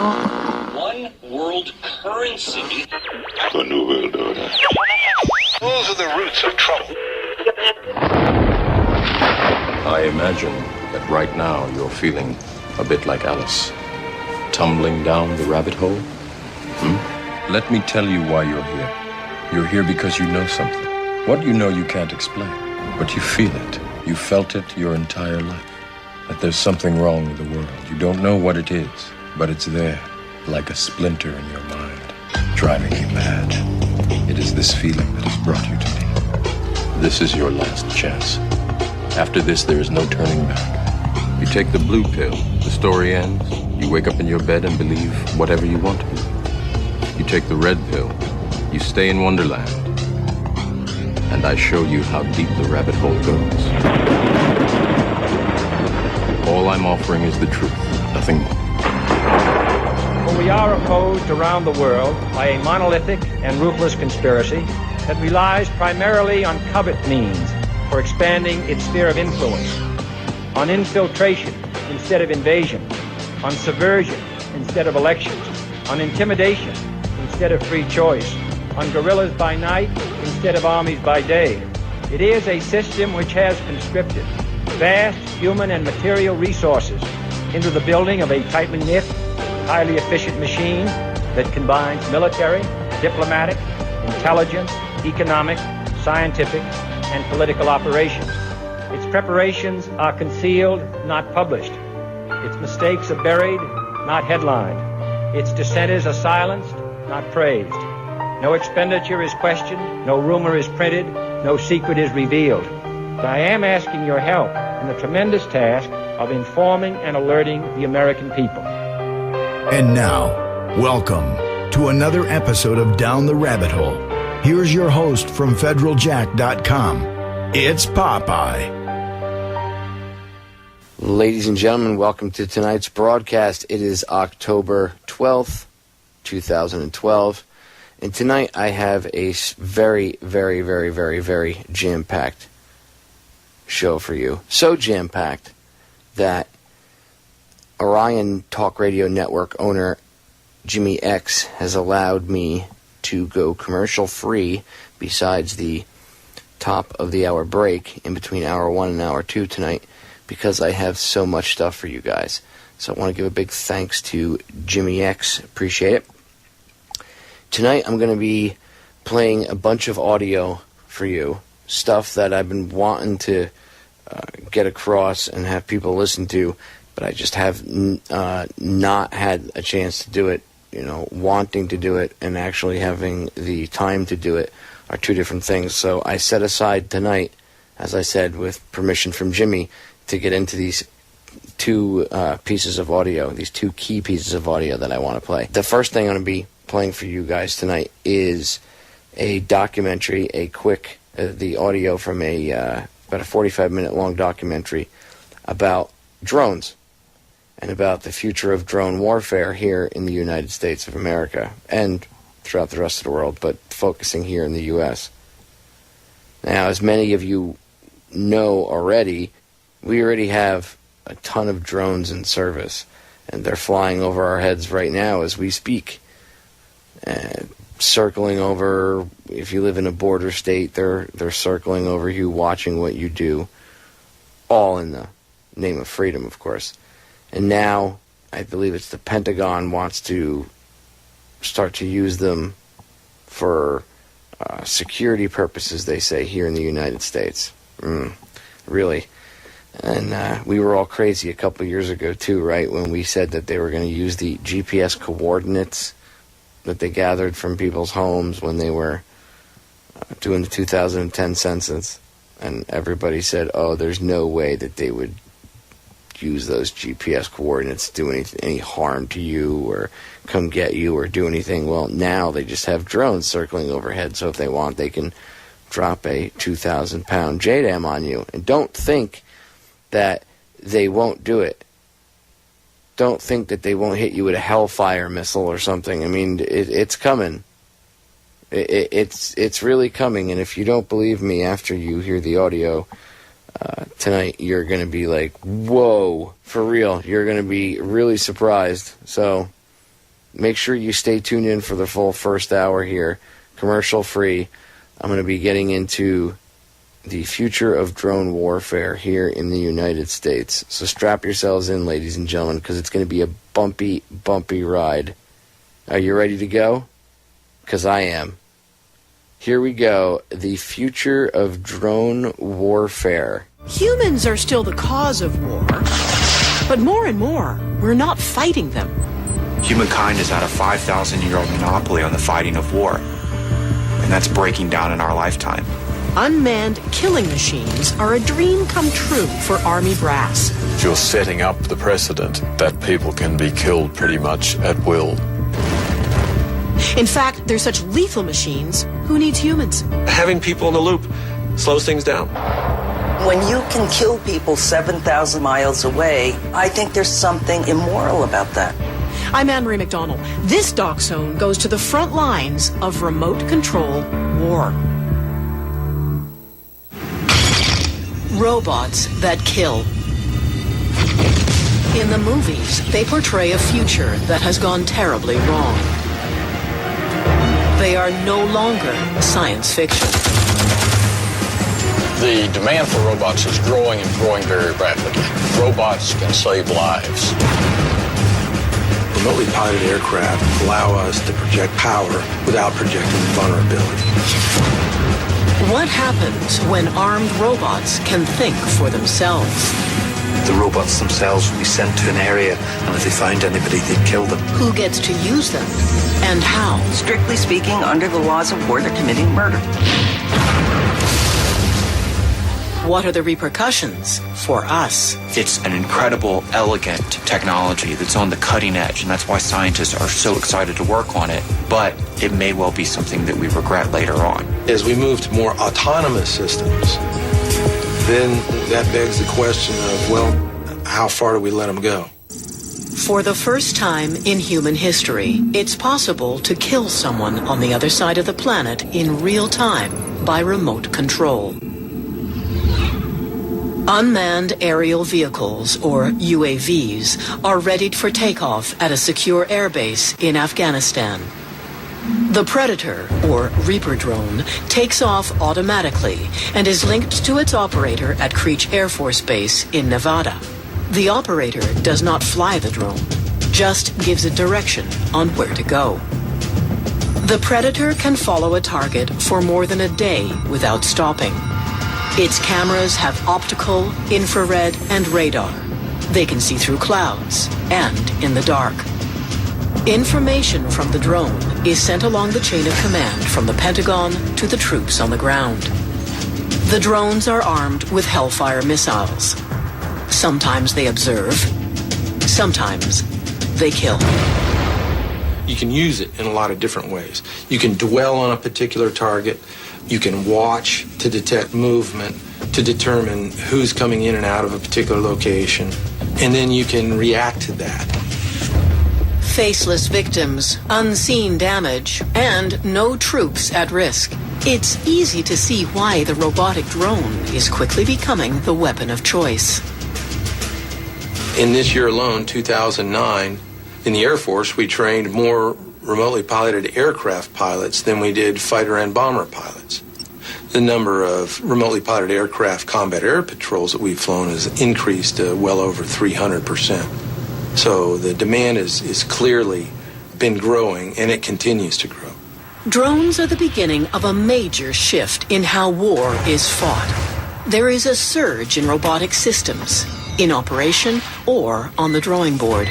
One world currency. The New World Order. Those are the roots of trouble. I imagine that right now you're feeling a bit like Alice, tumbling down the rabbit hole. Let me tell you why you're here. You're here because you know something. What you know you can't explain, but you feel it. You felt it your entire life. That there's something wrong with the world. You don't know what it is, but it's there, like a splinter in your mind, driving you mad. It is this feeling that has brought you to me. This is your last chance. After this, there is no turning back. You take the blue pill, the story ends. You wake up in your bed and believe whatever you want to believe. You take the red pill, you stay in Wonderland, and I show you how deep the rabbit hole goes. All I'm offering is the truth, nothing more. For we are opposed around the world by a monolithic and ruthless conspiracy that relies primarily on covert means for expanding its sphere of influence, on infiltration instead of invasion, on subversion instead of elections, on intimidation instead of free choice, on guerrillas by night instead of armies by day. It is a system which has conscripted vast human and material resources into the building of a tightly knit, highly efficient machine that combines military, diplomatic, intelligence, economic, scientific, and political operations. Its preparations are concealed, not published. Its mistakes are buried, not headlined. Its dissenters are silenced, not praised. No expenditure is questioned, no rumor is printed, no secret is revealed. But I am asking your help in the tremendous task of informing and alerting the American people. And now, welcome to another episode of Down the Rabbit Hole. Here's your host from federaljack.com. It's Popeye. Ladies and gentlemen, welcome to tonight's broadcast. It is October 12th, 2012. And tonight I have a very, very, very, very, very jam-packed show for you. So jam-packed that Orion Talk Radio Network owner Jimmy X has allowed me to go commercial-free besides the top of the hour break in between hour 1 and hour 2 tonight because I have so much stuff for you guys. So I want to give a big thanks to Jimmy X. Appreciate it. Tonight I'm going to be playing a bunch of audio for you, stuff that I've been wanting to get across and have people listen to, but I just have not had a chance to do it. You know, wanting to do it and actually having the time to do it are two different things. So I set aside tonight, as I said, with permission from Jimmy, to get into these two pieces of audio, these two key pieces of audio that I want to play. The first thing I'm going to be playing for you guys tonight is a documentary, the audio from about a 45-minute long documentary about drones and about the future of drone warfare here in the United States of America and throughout the rest of the world, but focusing here in the U.S. Now, as many of you know already, we already have a ton of drones in service, and they're flying over our heads right now as we speak. Circling over, if you live in a border state, they're circling over you, watching what you do, all in the name of freedom, of course. And now, I believe it's the Pentagon wants to start to use them for security purposes, they say, here in the United States. Really. And we were all crazy a couple years ago, too, right, when we said that they were going to use the GPS coordinates that they gathered from people's homes when they were doing the 2010 census. And everybody said, oh, there's no way that they would use those GPS coordinates to do any harm to you or come get you or do anything. Well, now they just have drones circling overhead, so if they want, they can drop a 2,000-pound JDAM on you. And don't think that they won't do it. Don't think that they won't hit you with a Hellfire missile or something. I mean, it's coming. It's really coming. And if you don't believe me after you hear the audio tonight, you're going to be like, whoa, for real. You're going to be really surprised. So make sure you stay tuned in for the full first hour here, commercial free. I'm going to be getting into the future of drone warfare here in the United States. So strap yourselves in, ladies and gentlemen, because it's going to be a bumpy, bumpy ride. Are you ready to go? Because I am. Here we go. The future of drone warfare. Humans are still the cause of war, but more and more, we're not fighting them. Humankind is at a 5,000-year-old monopoly on the fighting of war, and that's breaking down in our lifetime. Unmanned killing machines are a dream come true for Army brass. You're setting up the precedent that people can be killed pretty much at will. In fact, they're such lethal machines, who needs humans? Having people in the loop slows things down. When you can kill people 7,000 miles away, I think there's something immoral about that. I'm Anne-Marie McDonald. This Doc Zone goes to the front lines of remote control war. Robots that kill. In the movies, they portray a future that has gone terribly wrong. They are no longer science fiction. The demand for robots is growing and growing very rapidly. Robots can save lives. Remotely piloted aircraft allow us to project power without projecting vulnerability. What happens when armed robots can think for themselves? The robots themselves will be sent to an area, and if they find anybody, they kill them. Who gets to use them, and how? Strictly speaking, under the laws of war, they're committing murder. What are the repercussions for us? It's an incredible, elegant technology that's on the cutting edge, and that's why scientists are so excited to work on it. But it may well be something that we regret later on. As we move to more autonomous systems, then that begs the question of, well, how far do we let them go? For the first time in human history, it's possible to kill someone on the other side of the planet in real time by remote control. Unmanned aerial vehicles, or UAVs, are readied for takeoff at a secure airbase in Afghanistan. The Predator, or Reaper drone, takes off automatically and is linked to its operator at Creech Air Force Base in Nevada. The operator does not fly the drone, just gives it direction on where to go. The Predator can follow a target for more than a day without stopping. Its cameras have optical, infrared, and radar. They can see through clouds and in the dark. Information from the drone is sent along the chain of command from the Pentagon to the troops on the ground. The drones are armed with Hellfire missiles. Sometimes they observe, sometimes they kill. You can use it in a lot of different ways. You can dwell on a particular target. You can watch to detect movement, to determine who's coming in and out of a particular location, and then you can react to that. Faceless victims, unseen damage, and no troops at risk. It's easy to see why the robotic drone is quickly becoming the weapon of choice. In this year alone, 2009, in the Air Force, we trained more remotely piloted aircraft pilots than we did fighter and bomber pilots. The number of remotely piloted aircraft combat air patrols that we've flown has increased well over 300%. So the demand is clearly been growing, and it continues to grow. Drones are the beginning of a major shift in how war is fought. There is a surge in robotic systems, in operation or on the drawing board.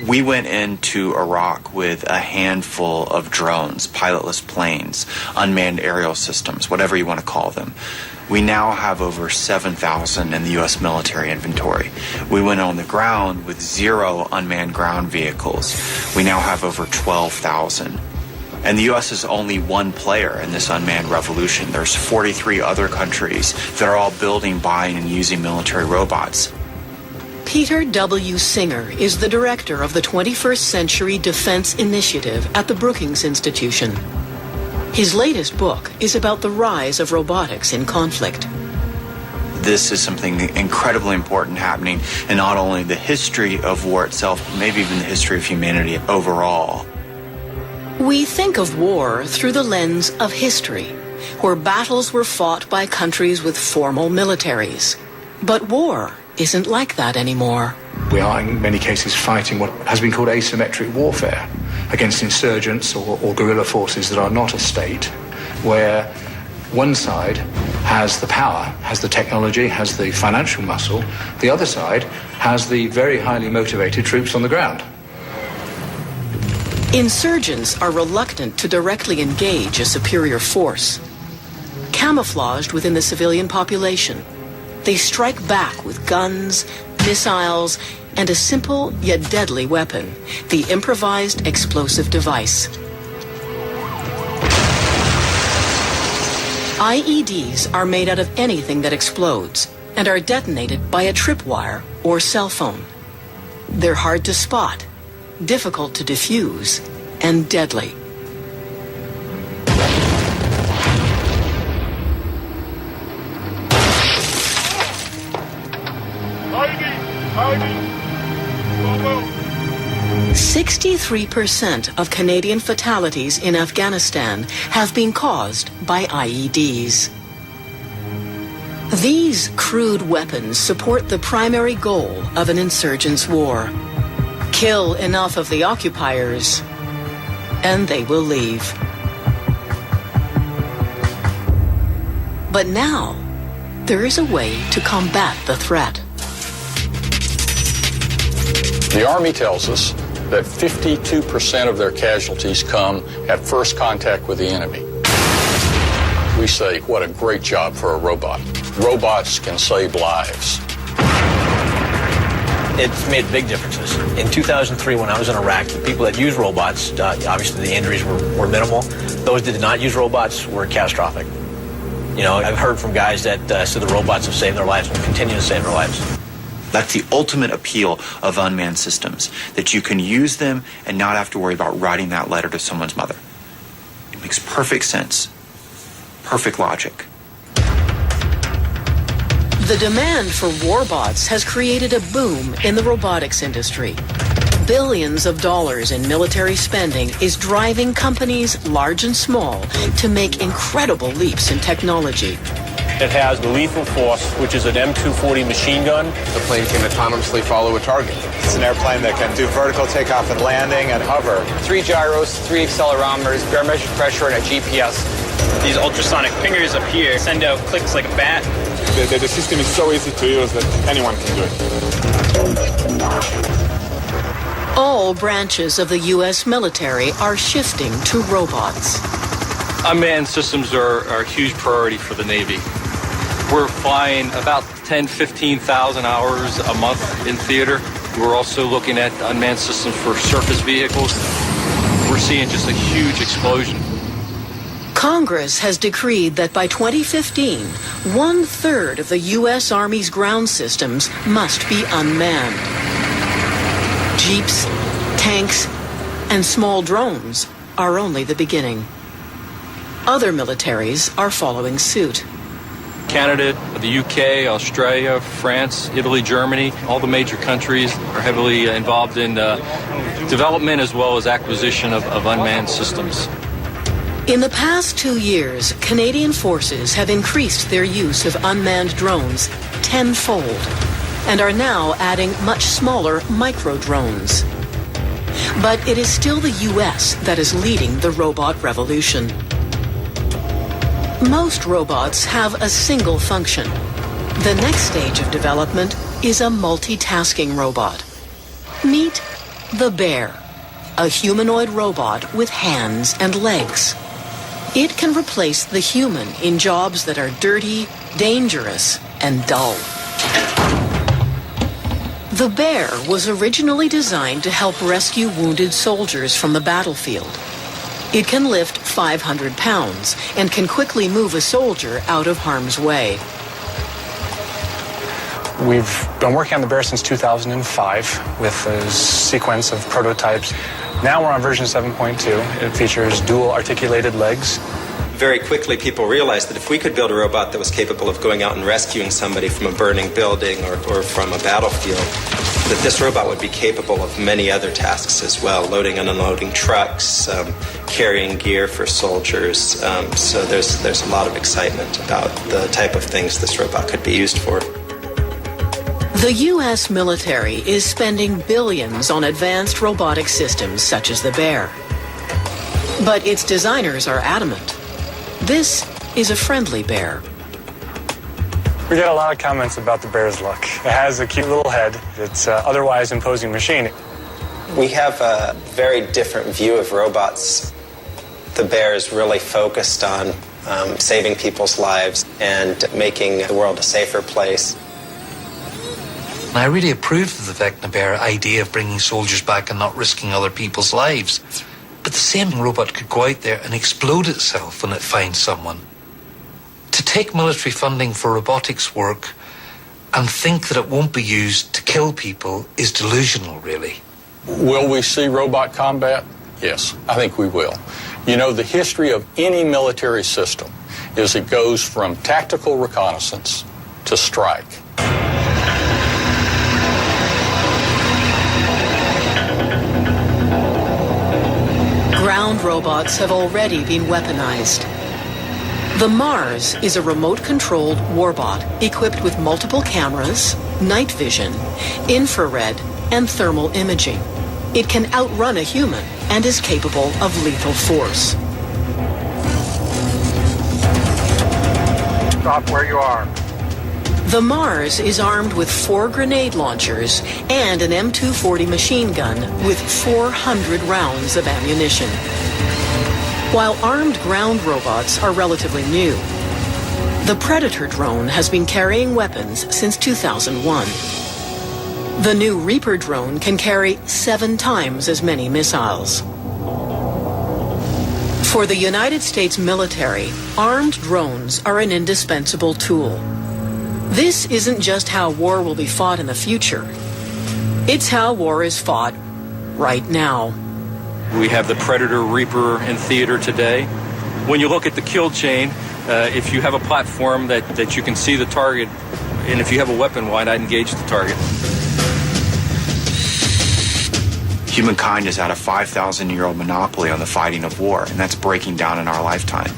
We went into Iraq with a handful of drones, pilotless planes, unmanned aerial systems, whatever you want to call them. We now have over 7,000 in the U.S. military inventory. We went on the ground with 0 unmanned ground vehicles. We now have over 12,000. And the U.S. is only one player in this unmanned revolution. There's 43 other countries that are all building, buying, and using military robots. Peter W. Singer is the director of the 21st Century Defense Initiative at the Brookings Institution. His latest book is about the rise of robotics in conflict. this is something incredibly important happening in not only the history of war itself, but maybe even the history of humanity overall. We think of war through the lens of history, where battles were fought by countries with formal militaries. But war isn't like that anymore. We are in many cases fighting what has been called asymmetric warfare against insurgents or guerrilla forces that are not a state, where one side has the power, has the technology, has the financial muscle. The other side has the very highly motivated troops on the ground. Insurgents are reluctant to directly engage a superior force. Camouflaged within the civilian population, they strike back with guns, missiles, and a simple yet deadly weapon, the improvised explosive device. IEDs are made out of anything that explodes and are detonated by a tripwire or cell phone. They're hard to spot, difficult to defuse, and deadly. ID. 63% of Canadian fatalities in Afghanistan have been caused by IEDs. These crude weapons support the primary goal of an insurgents' war. Kill enough of the occupiers, and they will leave. But now, there is a way to combat the threat. The Army tells us that 52% of their casualties come at first contact with the enemy. We say, what a great job for a robot. Robots can save lives. It's made big differences. In 2003, when I was in Iraq, the people that used robots, obviously the injuries were minimal. Those that did not use robots were catastrophic. You know, I've heard from guys that said the robots have saved their lives and continue to save their lives. That's the ultimate appeal of unmanned systems, that you can use them and not have to worry about writing that letter to someone's mother. It makes perfect sense. Perfect logic. The demand for warbots has created a boom in the robotics industry. Billions of dollars in military spending is driving companies, large and small, to make incredible leaps in technology. It has the lethal force, which is an M240 machine gun. The plane can autonomously follow a target. It's an airplane that can do vertical takeoff and landing and hover. 3 gyros, 3 accelerometers, barometric pressure, and a GPS. These ultrasonic fingers up here send out clicks like a bat. The system is so easy to use that anyone can do it. All branches of the U.S. military are shifting to robots. Unmanned systems are a huge priority for the Navy. We're flying about 15,000 hours a month in theater. We're also looking at unmanned systems for surface vehicles. We're seeing just a huge explosion. Congress has decreed that by 2015, 1/3 of the U.S. Army's ground systems must be unmanned. Jeeps, tanks, and small drones are only the beginning. Other militaries are following suit. Canada, the UK, Australia, France, Italy, Germany, all the major countries are heavily involved in development as well as acquisition of unmanned systems. In the past 2 years, Canadian forces have increased their use of unmanned drones tenfold and are now adding much smaller micro-drones. But it is still the U.S. that is leading the robot revolution. Most robots have a single function. The next stage of development is a multitasking robot. Meet the Bear, a humanoid robot with hands and legs. It can replace the human in jobs that are dirty, dangerous, and dull. The Bear was originally designed to help rescue wounded soldiers from the battlefield. It can lift 500 pounds and can quickly move a soldier out of harm's way. We've been working on the Bear since 2005 with a sequence of prototypes. Now we're on version 7.2. It features dual articulated legs. very quickly people realized that if we could build a robot that was capable of going out and rescuing somebody from a burning building or from a battlefield, that this robot would be capable of many other tasks as well, loading and unloading trucks, carrying gear for soldiers. So there's a lot of excitement about the type of things this robot could be used for. The U.S. military is spending billions on advanced robotic systems such as the Bear. But its designers are adamant. This is a friendly bear. We get a lot of comments about the Bear's look. It has a cute little head. It's an otherwise imposing machine. We have a very different view of robots. The Bear is really focused on saving people's lives and making the world a safer place. I really approved of the Vecna Bear idea of bringing soldiers back and not risking other people's lives. But the same robot could go out there and explode itself when it finds someone. To take military funding for robotics work and think that it won't be used to kill people is delusional, really. Will we see robot combat? Yes, I think we will. You know, the history of any military system is it goes from tactical reconnaissance to strike. Ground robots have already been weaponized. The Mars is a remote-controlled warbot equipped with multiple cameras, night vision, infrared, and thermal imaging. It can outrun a human and is capable of lethal force. Stop where you are. The Mars is armed with 4 grenade launchers and an M240 machine gun with 400 rounds of ammunition. While armed ground robots are relatively new, the Predator drone has been carrying weapons since 2001. The new Reaper drone can carry 7 times as many missiles. For the United States military, armed drones are an indispensable tool. This isn't just how war will be fought in the future. It's how war is fought right now. We have the Predator Reaper in theater today. When you look at the kill chain, if you have a platform that you can see the target, and if you have a weapon, why not engage the target? Humankind is at a 5,000-year-old monopoly on the fighting of war, and that's breaking down in our lifetime.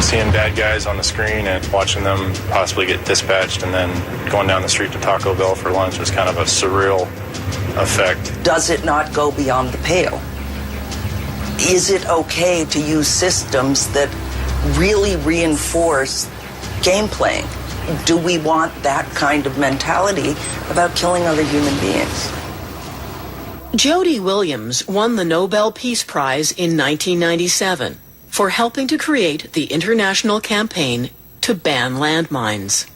Seeing bad guys on the screen and watching them possibly get dispatched and then going down the street to Taco Bell for lunch was kind of a surreal effect. Does it not go beyond the pale? Is it okay to use systems that really reinforce game playing? Do we want that kind of mentality about killing other human beings? Jody Williams won the Nobel Peace Prize in 1997 for helping to create the international campaign to ban landmines.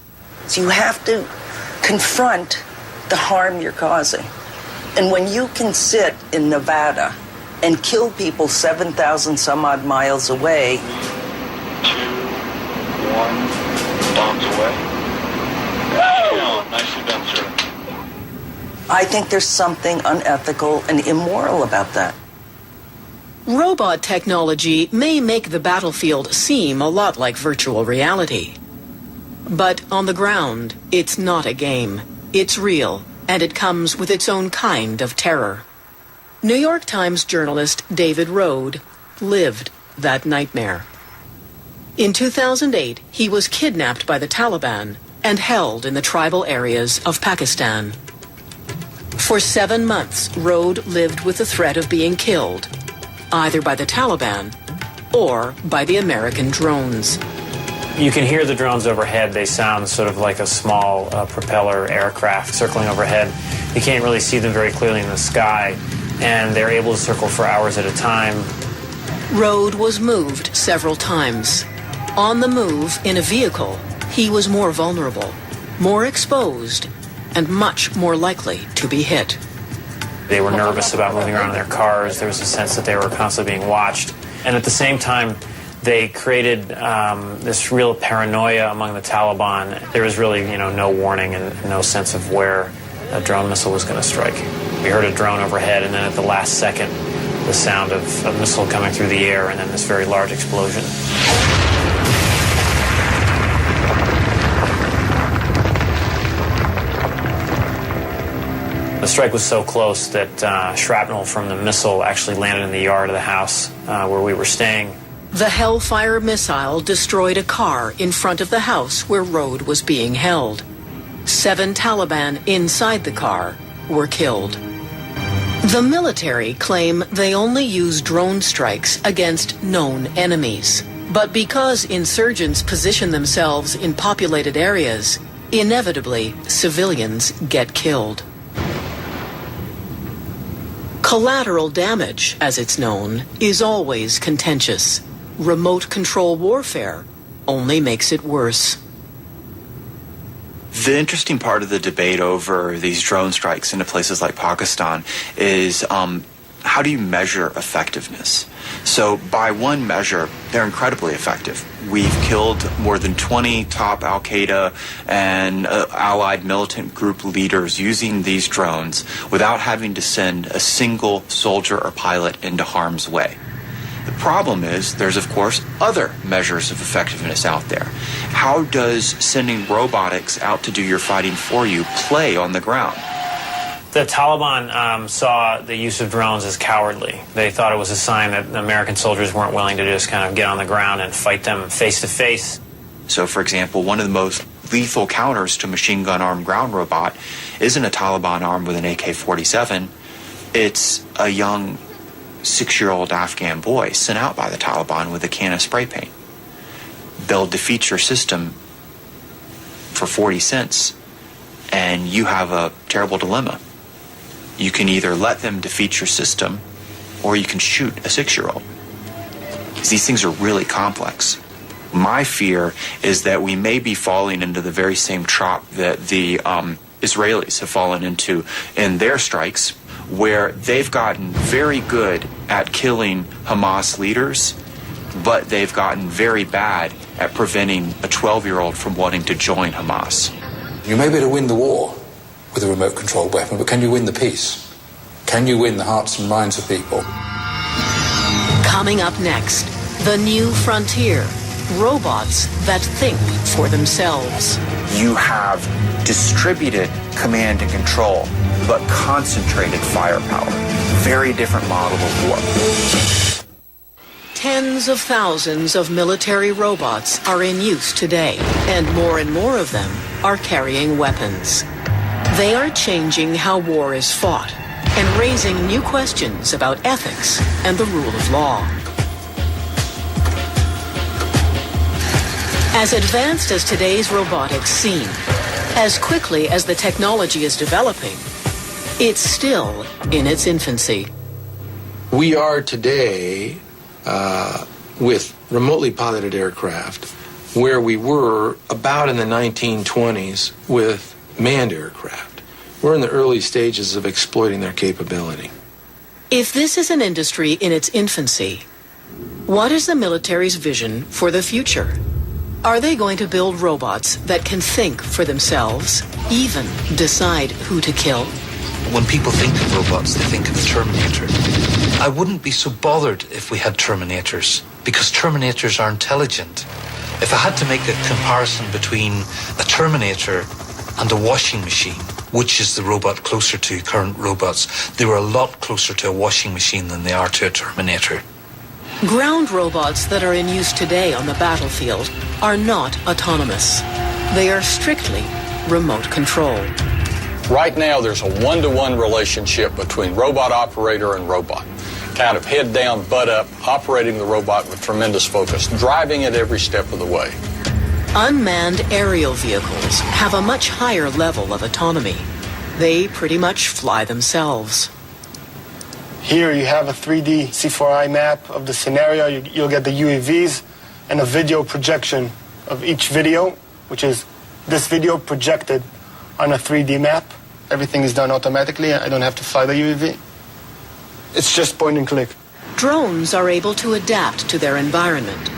So you have to confront the harm you're causing. And when you can sit in Nevada and kill people 7,000 some odd miles away. 2, 1, bombs away. Oh, nicely done, sir. I think there's something unethical and immoral about that. Robot technology may make the battlefield seem a lot like virtual reality. But on the ground, it's not a game. It's real, and it comes with its own kind of terror. New York Times journalist David Rode lived that nightmare. In 2008, he was kidnapped by the Taliban and held in the tribal areas of Pakistan. For 7 months, Rode lived with the threat of being killed, either by the Taliban or by the American drones. You can hear the drones overhead. They sound sort of like a small propeller aircraft circling overhead. You can't really see them very clearly in the sky, and they're able to circle for hours at a time. Rode was moved several times. On the move, in a vehicle, he was more vulnerable, more exposed, and much more likely to be hit. They were nervous about moving around in their cars. There was a sense that they were constantly being watched. And at the same time, they created this real paranoia among the Taliban. There was really, no warning and no sense of where a drone missile was going to strike. We heard a drone overhead, and then at the last second, the sound of a missile coming through the air and then this very large explosion. The strike was so close that shrapnel from the missile actually landed in the yard of the house where we were staying. The Hellfire missile destroyed a car in front of the house where Rode was being held. 7 Taliban inside the car were killed. The military claim they only use drone strikes against known enemies. But because insurgents position themselves in populated areas, inevitably civilians get killed. Collateral damage, as it's known, is always contentious. Remote control warfare only makes it worse. The interesting part of the debate over these drone strikes into places like Pakistan is how do you measure effectiveness? So by one measure, they're incredibly effective. We've killed more than 20 top al-Qaeda and allied militant group leaders using these drones without having to send a single soldier or pilot into harm's way. The problem is there's, of course, other measures of effectiveness out there. How does sending robotics out to do your fighting for you play on the ground? The Taliban saw the use of drones as cowardly. They thought it was a sign that American soldiers weren't willing to just kind of get on the ground and fight them face to face. So, for example, one of the most lethal counters to machine gun armed ground robot isn't a Taliban armed with an AK-47. It's a young 6-year-old Afghan boy sent out by the Taliban with a can of spray paint. They'll defeat your system for 40 cents, and you have a terrible dilemma. You can either let them defeat your system, or you can shoot a 6-year-old. These things are really complex. My fear is that we may be falling into the very same trap that the Israelis have fallen into in their strikes, where they've gotten very good at killing Hamas leaders, but they've gotten very bad at preventing a 12-year-old from wanting to join Hamas. You may be able to win the war with a remote controlled weapon, but can you win the peace? Can you win the hearts and minds of people? Coming up next, the new frontier. Robots that think for themselves. You have distributed command and control, but concentrated firepower. Very different model of war. Tens of thousands of military robots are in use today, and more of them are carrying weapons. They are changing how war is fought and raising new questions about ethics and the rule of law. As advanced as today's robotics seem, as quickly as the technology is developing, it's still in its infancy. We are today with remotely piloted aircraft where we were about in the 1920s with manned aircraft. We're in the early stages of exploiting their capability. If this is an industry in its infancy, what is the military's vision for the future? Are they going to build robots that can think for themselves, even decide who to kill? When people think of robots, they think of the Terminator. I wouldn't be so bothered if we had Terminators, because Terminators are intelligent. If I had to make a comparison between a Terminator and a washing machine, which is the robot closer to current robots, they were a lot closer to a washing machine than they are to a Terminator. Ground robots that are in use today on the battlefield are not autonomous. They are strictly remote controlled. Right now, there's a one-to-one relationship between robot operator and robot. Kind of head down, butt up, operating the robot with tremendous focus, driving it every step of the way. Unmanned aerial vehicles have a much higher level of autonomy. They pretty much fly themselves. Here you have a 3D C4I map of the scenario. You'll get the UAVs and a video projection of each video, which is this video projected on a 3D map. Everything is done automatically. I don't have to fly the UAV. It's just point and click. Drones are able to adapt to their environment,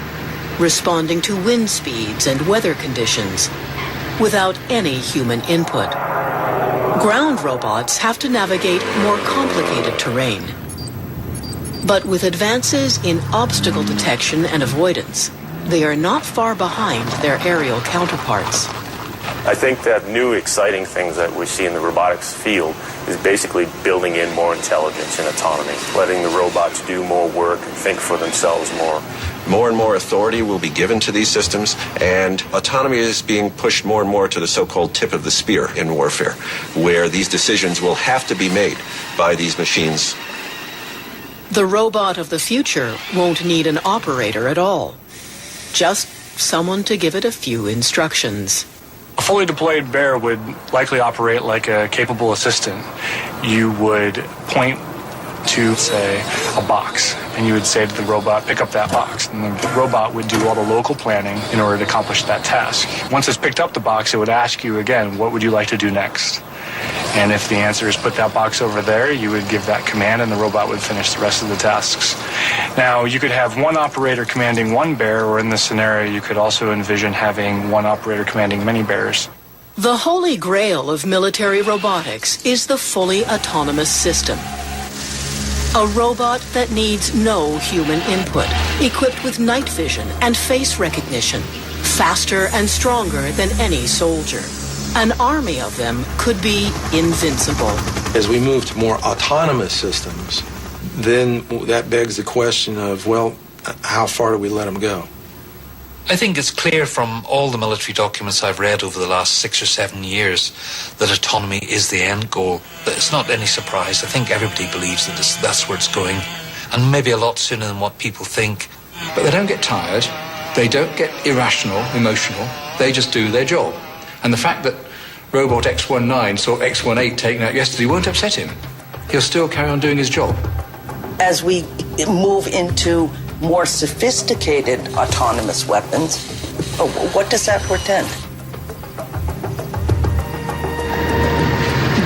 responding to wind speeds and weather conditions without any human input. Ground robots have to navigate more complicated terrain. But with advances in obstacle detection and avoidance, they are not far behind their aerial counterparts. I think that new exciting things that we see in the robotics field is basically building in more intelligence and autonomy, letting the robots do more work and think for themselves more. More and more authority will be given to these systems, and autonomy is being pushed more and more to the so-called tip of the spear in warfare, where these decisions will have to be made by these machines. The robot of the future won't need an operator at all, just someone to give it a few instructions. A fully deployed bear would likely operate like a capable assistant. You would point to, say, a box, and you would say to the robot, pick up that box. And the robot would do all the local planning in order to accomplish that task. Once it's picked up the box, it would ask you again, what would you like to do next? And if the answer is put that box over there, you would give that command and the robot would finish the rest of the tasks. Now, you could have one operator commanding one bear, or in this scenario, you could also envision having one operator commanding many bears. The holy grail of military robotics is the fully autonomous system. A robot that needs no human input, equipped with night vision and face recognition, faster and stronger than any soldier. An army of them could be invincible. As we move to more autonomous systems, then that begs the question of, well, how far do we let them go? I think it's clear from all the military documents I've read over the last 6 or 7 years that autonomy is the end goal. It's not any surprise. I think everybody believes that that's where it's going, and maybe a lot sooner than what people think. But they don't get tired. They don't get irrational, emotional. They just do their job. And the fact that Robot X19 saw X18 taken out yesterday won't upset him. He'll still carry on doing his job. As we move into more sophisticated autonomous weapons, what does that portend?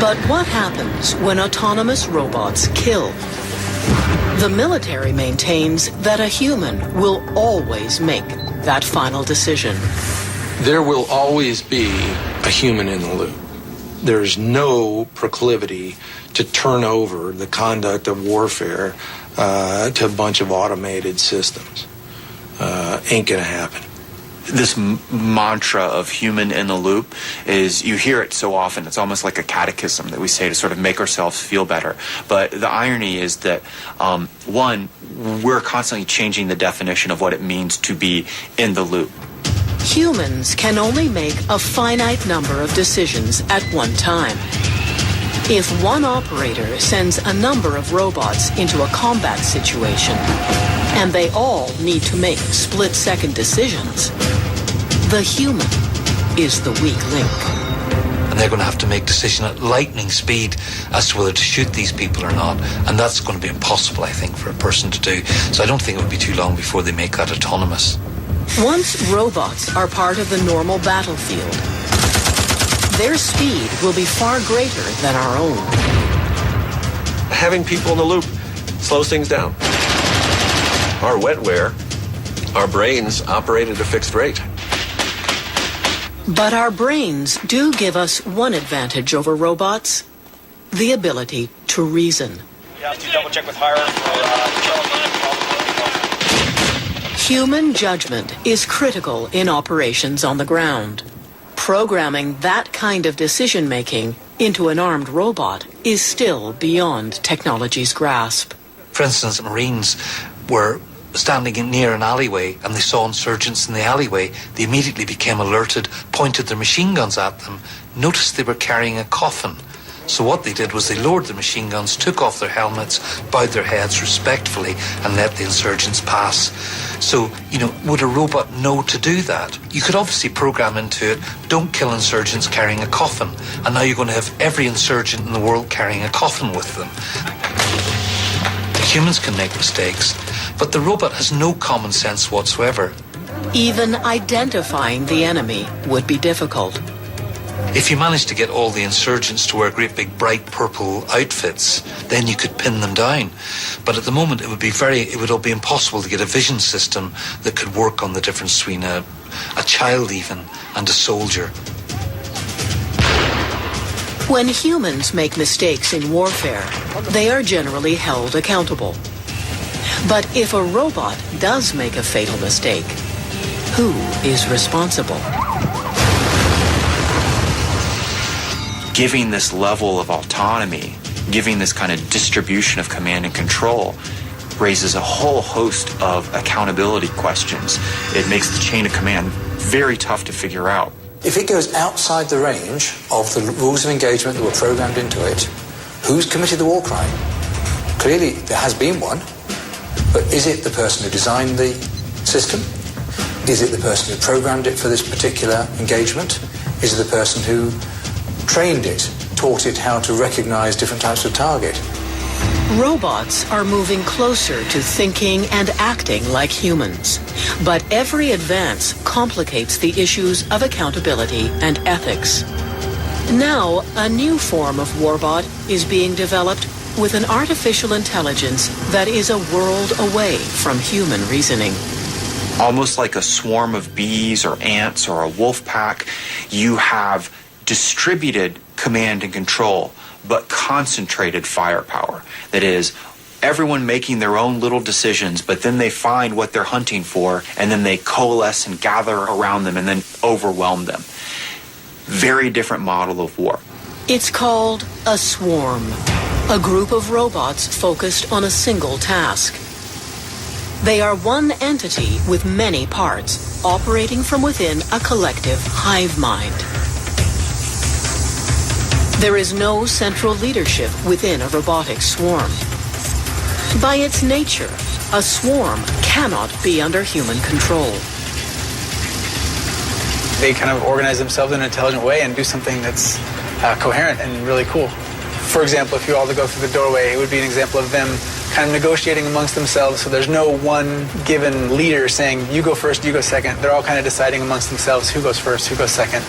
But what happens when autonomous robots kill? The military maintains that a human will always make that final decision. There will always be a human in the loop. There's no proclivity to turn over the conduct of warfare to a bunch of automated systems. Ain't gonna happen. This mantra of human in the loop is, you hear it so often, it's almost like a catechism that we say to sort of make ourselves feel better. But the irony is that, one, we're constantly changing the definition of what it means to be in the loop. Humans can only make a finite number of decisions at one time. If one operator sends a number of robots into a combat situation, and they all need to make split-second decisions, the human is the weak link. And they're going to have to make decisions at lightning speed as to whether to shoot these people or not. And that's going to be impossible, I think, for a person to do. So I don't think it would be too long before they make that autonomous. Once robots are part of the normal battlefield, their speed will be far greater than our own. Having people in the loop slows things down. Our wetware, our brains operate at a fixed rate. But our brains do give us one advantage over robots: the ability to reason. You have to double check with higher Human judgment is critical in operations on the ground. Programming that kind of decision-making into an armed robot is still beyond technology's grasp. For instance, Marines were standing near an alleyway and they saw insurgents in the alleyway. They immediately became alerted, pointed their machine guns at them, noticed they were carrying a coffin. So what they did was they lowered the machine guns, took off their helmets, bowed their heads respectfully, and let the insurgents pass. So, would a robot know to do that? You could obviously program into it, don't kill insurgents carrying a coffin. And now you're going to have every insurgent in the world carrying a coffin with them. Humans can make mistakes, but the robot has no common sense whatsoever. Even identifying the enemy would be difficult. If you managed to get all the insurgents to wear great big bright purple outfits, then you could pin them down. But at the moment it would be impossible to get a vision system that could work on the difference between a child even and a soldier. When humans make mistakes in warfare, they are generally held accountable. But if a robot does make a fatal mistake, who is responsible? Giving this level of autonomy, giving this kind of distribution of command and control, raises a whole host of accountability questions. It makes the chain of command very tough to figure out. If it goes outside the range of the rules of engagement that were programmed into it, who's committed the war crime? Clearly, there has been one, but is it the person who designed the system? Is it the person who programmed it for this particular engagement? Is it the person who trained it, taught it how to recognize different types of target? Robots are moving closer to thinking and acting like humans. But every advance complicates the issues of accountability and ethics. Now, a new form of warbot is being developed with an artificial intelligence that is a world away from human reasoning. Almost like a swarm of bees or ants or a wolf pack, you have distributed command and control, but concentrated firepower. That is, everyone making their own little decisions, but then they find what they're hunting for, and then they coalesce and gather around them and then overwhelm them. Very different model of war. It's called a swarm, a group of robots focused on a single task. They are one entity with many parts, operating from within a collective hive mind. There is no central leadership within a robotic swarm. By its nature, a swarm cannot be under human control. They kind of organize themselves in an intelligent way and do something that's coherent and really cool. For example, if you all to go through the doorway, it would be an example of them kind of negotiating amongst themselves, so there's no one given leader saying, you go first, you go second. They're all kind of deciding amongst themselves who goes first, who goes second,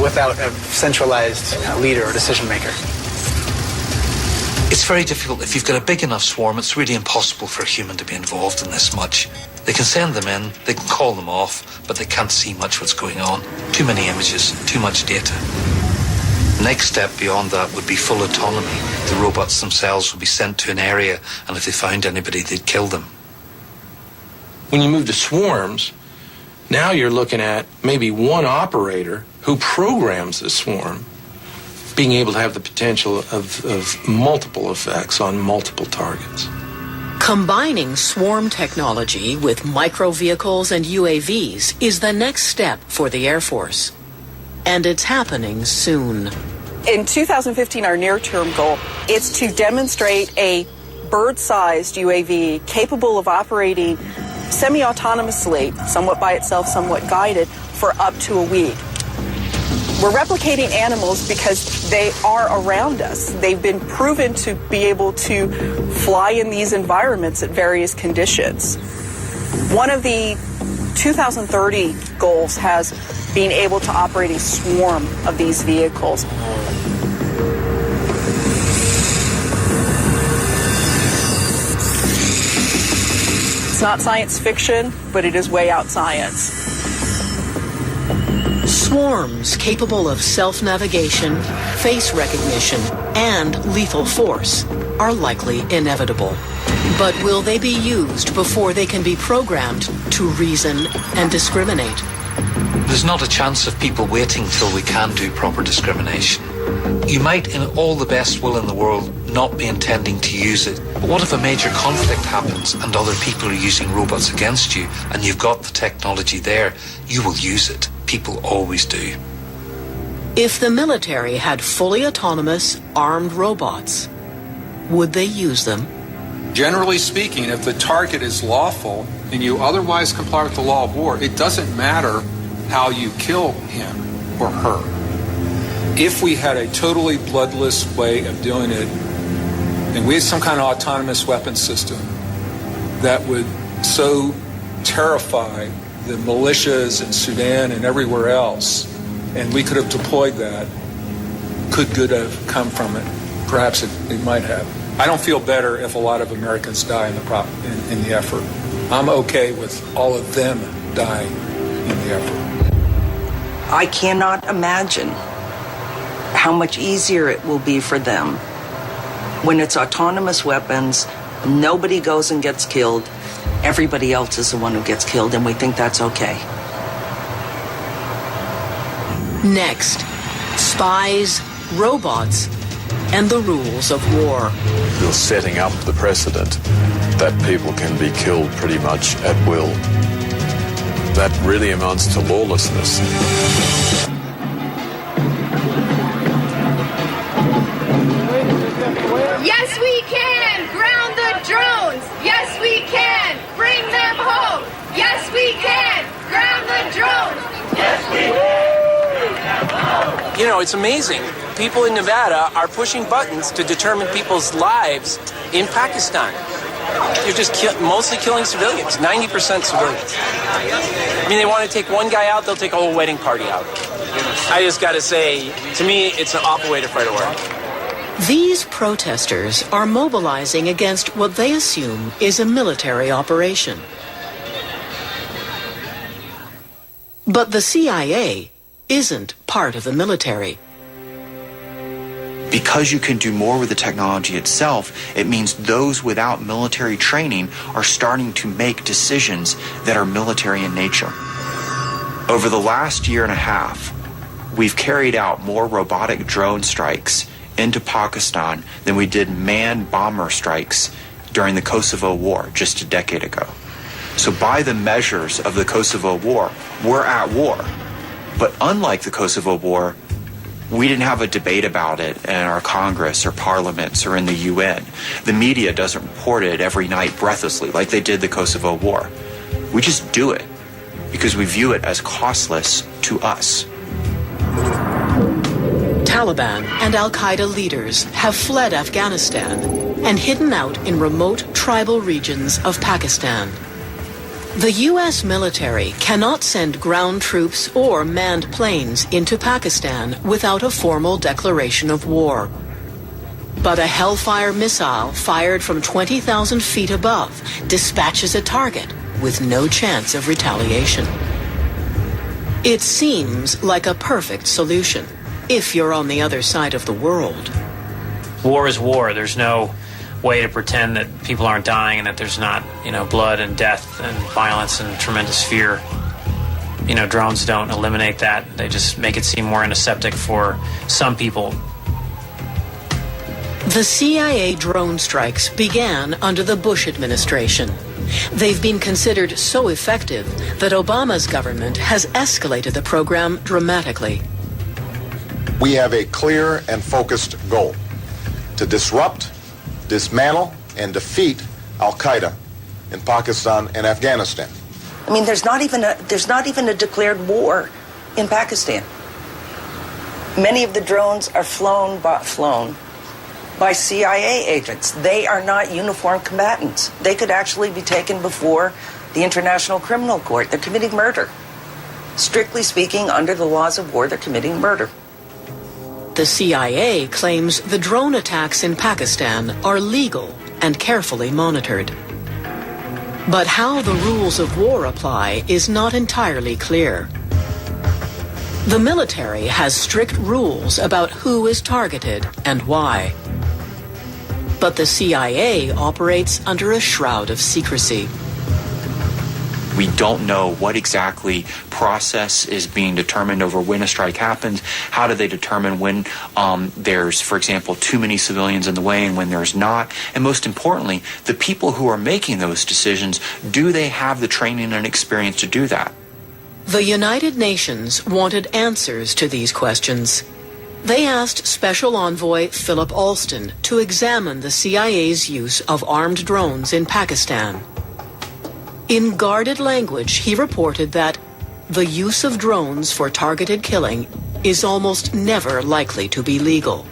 without a centralized leader or decision maker. It's very difficult. If you've got a big enough swarm, it's really impossible for a human to be involved in this much. They can send them in, they can call them off, but they can't see much what's going on. Too many images, too much data. Next step beyond that would be full autonomy. The robots themselves would be sent to an area, and if they found anybody, they'd kill them. When you move to swarms, now you're looking at maybe one operator who programs the swarm being able to have the potential of multiple effects on multiple targets. Combining swarm technology with micro-vehicles and UAVs is the next step for the Air Force. And it's happening soon. In 2015, our near-term goal is to demonstrate a bird-sized UAV capable of operating semi-autonomously, somewhat by itself, somewhat guided, for up to a week. We're replicating animals because they are around us. They've been proven to be able to fly in these environments at various conditions. One of the 2030 goals has been able to operate a swarm of these vehicles. It's not science fiction, but it is way out science. Swarms capable of self-navigation, face recognition, and lethal force are likely inevitable. But will they be used before they can be programmed to reason and discriminate? There's not a chance of people waiting till we can do proper discrimination. You might, in all the best will in the world, not be intending to use it. But what if a major conflict happens and other people are using robots against you and you've got the technology there? You will use it. People always do. If the military had fully autonomous, armed robots, would they use them? Generally speaking, if the target is lawful and you otherwise comply with the law of war, it doesn't matter how you kill him or her. If we had a totally bloodless way of doing it, and we had some kind of autonomous weapon system that would so terrify the militias in Sudan and everywhere else, and we could have deployed that, could good have come from it? Perhaps it might have. I don't feel better if a lot of Americans die in the effort. I'm okay with all of them dying in the effort. I cannot imagine how much easier it will be for them when it's autonomous weapons Nobody goes and gets killed. Everybody else is the one who gets killed, and we think that's okay. Next, spies, robots, and the rules of war. You're setting up the precedent that people can be killed pretty much at will. That really amounts to lawlessness. Yes, we can! Ground the drones! Yes, we can! Bring them home! Yes, we can! Ground the drones! Yes, we can! You know, it's amazing. People in Nevada are pushing buttons to determine people's lives in Pakistan. You're just mostly killing civilians, 90% civilians. I mean, they want to take one guy out, they'll take a whole wedding party out. I just got to say, to me, it's an awful way to fight a war. These protesters are mobilizing against what they assume is a military operation. But the CIA isn't part of the military. Because you can do more with the technology itself, it means those without military training are starting to make decisions that are military in nature. Over the last year and a half, we've carried out more robotic drone strikes into Pakistan than we did manned bomber strikes during the Kosovo War just a decade ago. So by the measures of the Kosovo War, we're at war. But unlike the Kosovo War, we didn't have a debate about it in our Congress or parliaments or in the UN. The media doesn't report it every night breathlessly like they did the Kosovo War. We just do it because we view it as costless to us. Taliban and Al-Qaeda leaders have fled Afghanistan and hidden out in remote tribal regions of Pakistan. The U.S. military cannot send ground troops or manned planes into Pakistan without a formal declaration of war. But a Hellfire missile fired from 20,000 feet above dispatches a target with no chance of retaliation. It seems like a perfect solution if you're on the other side of the world. War is war. There's no way to pretend that people aren't dying and that there's not, blood and death and violence and tremendous fear. Drones don't eliminate that. They just make it seem more antiseptic for some people. The CIA drone strikes began under the Bush administration. They've been considered so effective that Obama's government has escalated the program dramatically. We have a clear and focused goal: to disrupt, dismantle, and defeat Al-Qaeda in Pakistan and Afghanistan. I mean, there's not even a declared war in Pakistan. Many of the drones are flown by CIA agents. They are not uniformed combatants. They could actually be taken before the International Criminal Court. They're committing murder. Strictly speaking, under the laws of war, they're committing murder. The CIA claims the drone attacks in Pakistan are legal and carefully monitored. But how the rules of war apply is not entirely clear. The military has strict rules about who is targeted and why. But the CIA operates under a shroud of secrecy. We don't know what exactly process is being determined over when a strike happens. How do they determine when there's, for example, too many civilians in the way and when there's not? And most importantly, the people who are making those decisions, do they have the training and experience to do that? The United Nations wanted answers to these questions. They asked Special Envoy Philip Alston to examine the CIA's use of armed drones in Pakistan. In guarded language, he reported that the use of drones for targeted killing is almost never likely to be legal.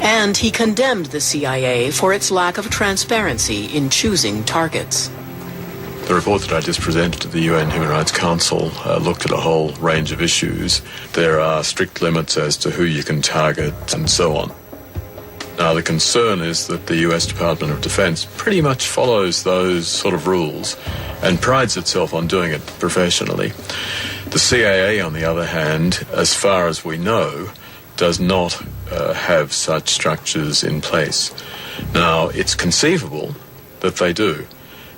And he condemned the CIA for its lack of transparency in choosing targets. The report that I just presented to the UN Human Rights Council looked at a whole range of issues. There are strict limits as to who you can target and so on. Now, the concern is that the US Department of Defense pretty much follows those sort of rules and prides itself on doing it professionally. The CIA, on the other hand, as far as we know, does not have such structures in place. Now, it's conceivable that they do.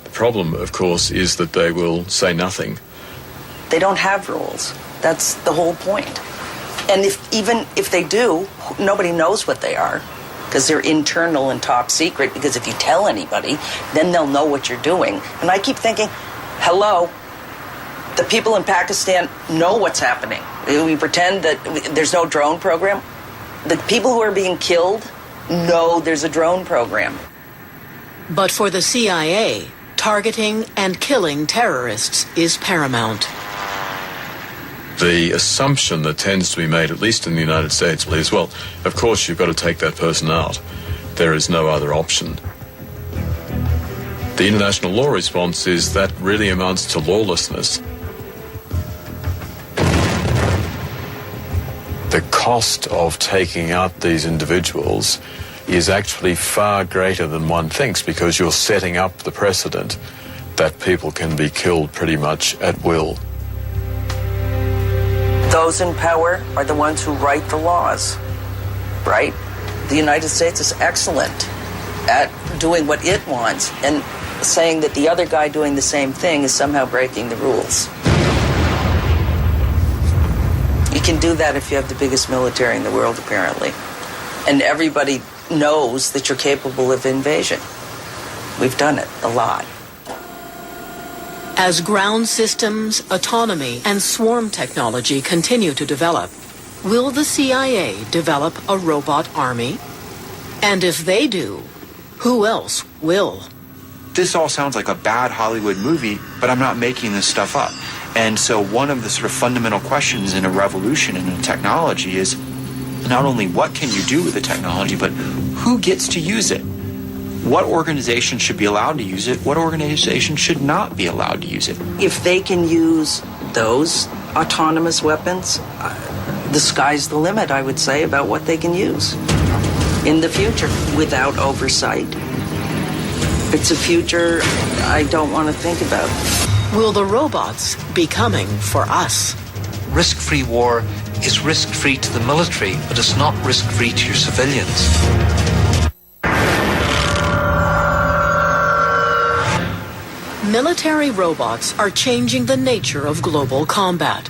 The problem, of course, is that they will say nothing. They don't have rules. That's the whole point. And even if they do, nobody knows what they are, because they're internal and top secret, because if you tell anybody, then they'll know what you're doing. And I keep thinking, hello, the people in Pakistan know what's happening. We pretend that there's no drone program. The people who are being killed know there's a drone program. But for the CIA, targeting and killing terrorists is paramount. The assumption that tends to be made, at least in the United States, is, well, of course you've got to take that person out. There is no other option. The international law response is that really amounts to lawlessness. The cost of taking out these individuals is actually far greater than one thinks, because you're setting up the precedent that people can be killed pretty much at will. Those in power are the ones who write the laws, right? The United States is excellent at doing what it wants, and saying that the other guy doing the same thing is somehow breaking the rules. You can do that if you have the biggest military in the world, apparently. And everybody knows that you're capable of invasion. We've done it a lot. As ground systems, autonomy, and swarm technology continue to develop, will the CIA develop a robot army? And if they do, who else will? This all sounds like a bad Hollywood movie, but I'm not making this stuff up. And so one of the sort of fundamental questions in a revolution in a technology is not only what can you do with the technology, but who gets to use it? What organization should be allowed to use it? What organization should not be allowed to use it? If they can use those autonomous weapons, the sky's the limit, I would say, about what they can use in the future without oversight. It's a future I don't want to think about. Will the robots be coming for us? Risk-free war is risk-free to the military, but it's not risk-free to your civilians. Military robots are changing the nature of global combat.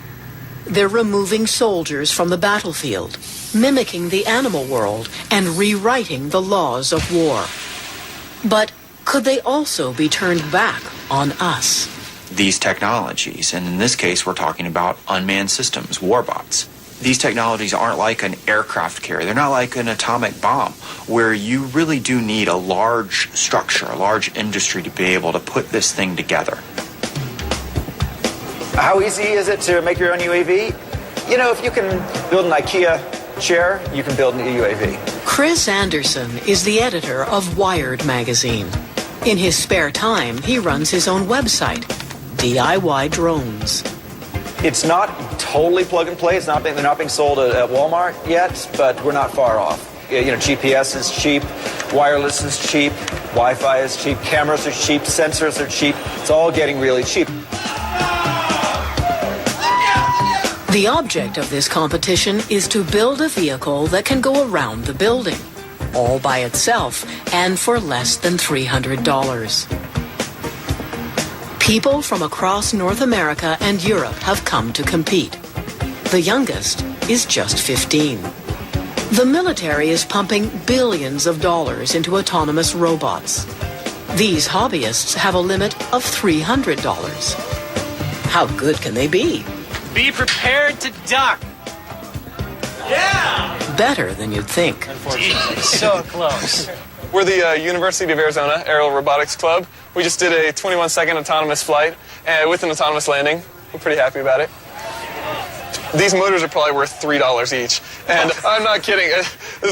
They're removing soldiers from the battlefield, mimicking the animal world, and rewriting the laws of war. But could they also be turned back on us? These technologies, and in this case we're talking about unmanned systems, warbots. These technologies aren't like an aircraft carrier. They're not like an atomic bomb, where you really do need a large structure, a large industry to be able to put this thing together. How easy is it to make your own UAV? You know, if you can build an IKEA chair, you can build an UAV. Chris Anderson is the editor of Wired magazine. In his spare time, he runs his own website, DIY Drones. It's not totally plug and play. They're not being sold at Walmart yet, but we're not far off. You know, GPS is cheap, wireless is cheap, Wi-Fi is cheap, cameras are cheap, sensors are cheap. It's all getting really cheap. The object of this competition is to build a vehicle that can go around the building, all by itself and for less than $300. People from across North America and Europe have come to compete. The youngest is just 15. The military is pumping billions of dollars into autonomous robots. These hobbyists have a limit of $300. How good can they be? Be prepared to duck. Yeah! Better than you'd think. Jeez, so close. We're the University of Arizona Aerial Robotics Club. We just did a 21-second autonomous flight with an autonomous landing. We're pretty happy about it. These motors are probably worth $3 each. And I'm not kidding,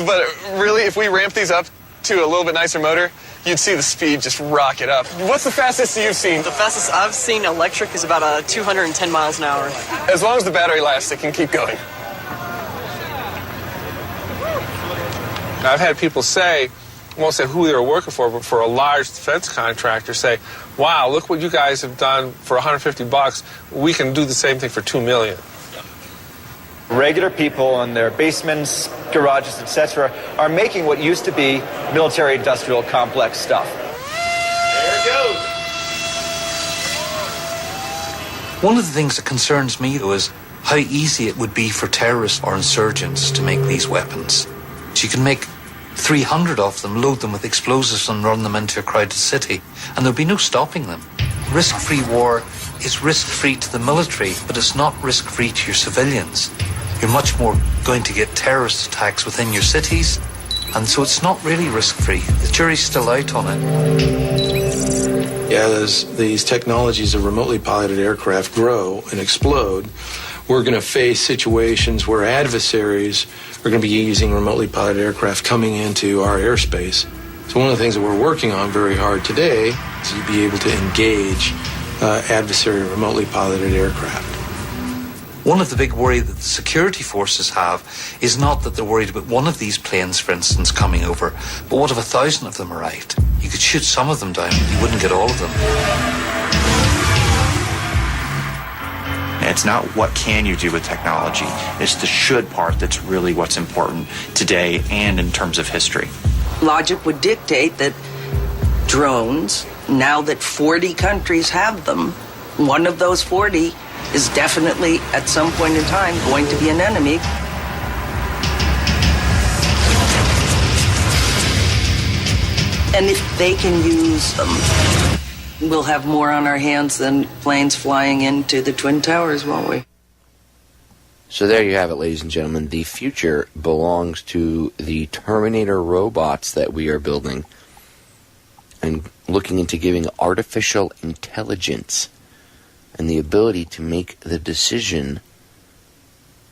but really, if we ramp these up to a little bit nicer motor, you'd see the speed just rocket up. What's the fastest you've seen? The fastest I've seen electric is about 210 miles an hour. As long as the battery lasts, it can keep going. Now, I've had people say, I won't say who they were working for, but for a large defense contractor, say, wow, look what you guys have done for $150. We can do the same thing for $2 million. Regular people in their basements, garages, etc. are making what used to be military-industrial complex stuff. There it goes. One of the things that concerns me, though, is how easy it would be for terrorists or insurgents to make these weapons. So you can make 300 of them, load them with explosives and run them into a crowded city, and there'll be no stopping them. Risk-free war is risk-free to the military, but it's not risk-free to your civilians. You're much more going to get terrorist attacks within your cities, and so it's not really risk-free. The jury's still out on it. As these technologies of remotely piloted aircraft grow and explode, we're going to face situations where adversaries are going to be using remotely piloted aircraft coming into our airspace. So one of the things that we're working on very hard today is to be able to engage adversary remotely piloted aircraft. One of the big worries that the security forces have is not that they're worried about one of these planes, for instance, coming over, but what if 1,000 of them arrived? You could shoot some of them down, but you wouldn't get all of them. It's not what can you do with technology. It's the should part that's really what's important today and in terms of history. Logic would dictate that drones, now that 40 countries have them, one of those 40 is definitely, at some point in time, going to be an enemy. And if they can use them, we'll have more on our hands than planes flying into the Twin Towers, won't we? So there you have it, ladies and gentlemen. The future belongs to the Terminator robots that we are building and looking into giving artificial intelligence and the ability to make the decision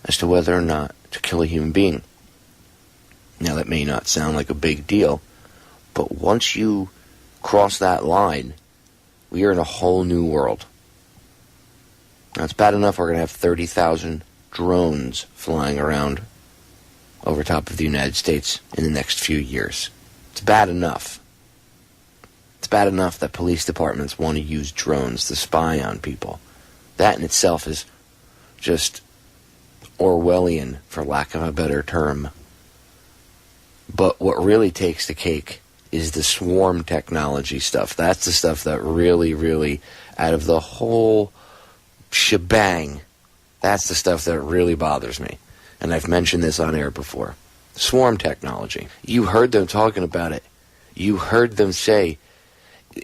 as to whether or not to kill a human being. Now, that may not sound like a big deal, but once you cross that line, we are in a whole new world. Now, it's bad enough we're going to have 30,000 drones flying around over top of the United States in the next few years. It's bad enough. It's bad enough that police departments want to use drones to spy on people. That in itself is just Orwellian, for lack of a better term. But what really takes the cake is the swarm technology stuff. That's the stuff that really, out of the whole shebang, that's the stuff that really bothers me. And I've mentioned this on air before. Swarm technology. You heard them talking about it. You heard them say,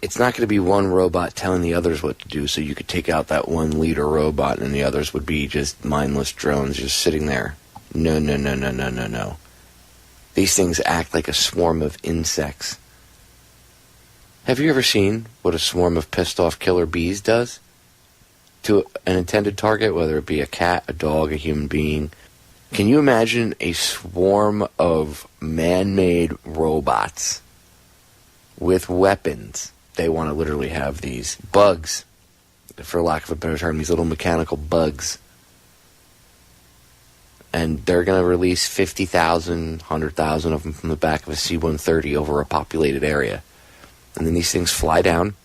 it's not going to be one robot telling the others what to do, so you could take out that one leader robot and the others would be just mindless drones just sitting there. No. These things act like a swarm of insects. Have you ever seen what a swarm of pissed off killer bees does to an intended target, whether it be a cat, a dog, a human being? Can you imagine a swarm of man-made robots with weapons? They want to literally have these bugs, for lack of a better term, these little mechanical bugs. And they're going to release 50,000, 100,000 of them from the back of a C-130 over a populated area. And then these things fly down,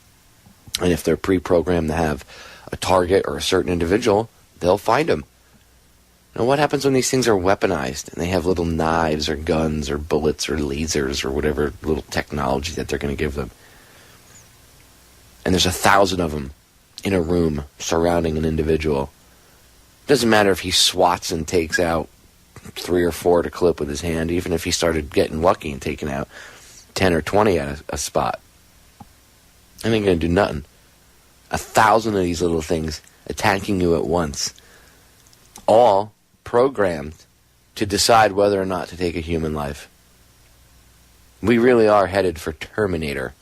and if they're pre-programmed to have a target or a certain individual, they'll find them. Now, what happens when these things are weaponized, and they have little knives or guns or bullets or lasers or whatever little technology that they're going to give them? And there's 1,000 of them in a room surrounding an individual. Doesn't matter if he swats and takes out 3 or 4 at a clip with his hand, even if he started getting lucky and taking out 10 or 20 at a spot. I ain't going to do nothing. 1,000 of these little things attacking you at once, all programmed to decide whether or not to take a human life. We really are headed for Terminator.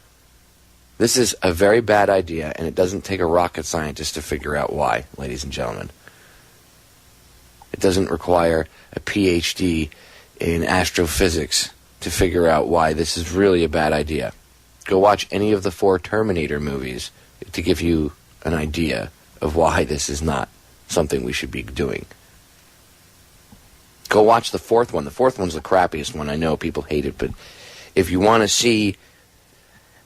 This is a very bad idea, and it doesn't take a rocket scientist to figure out why, ladies and gentlemen. It doesn't require a PhD in astrophysics to figure out why this is really a bad idea. Go watch any of the 4 Terminator movies to give you an idea of why this is not something we should be doing. Go watch the 4th one. The 4th one's the crappiest one. I know people hate it, but if you want to see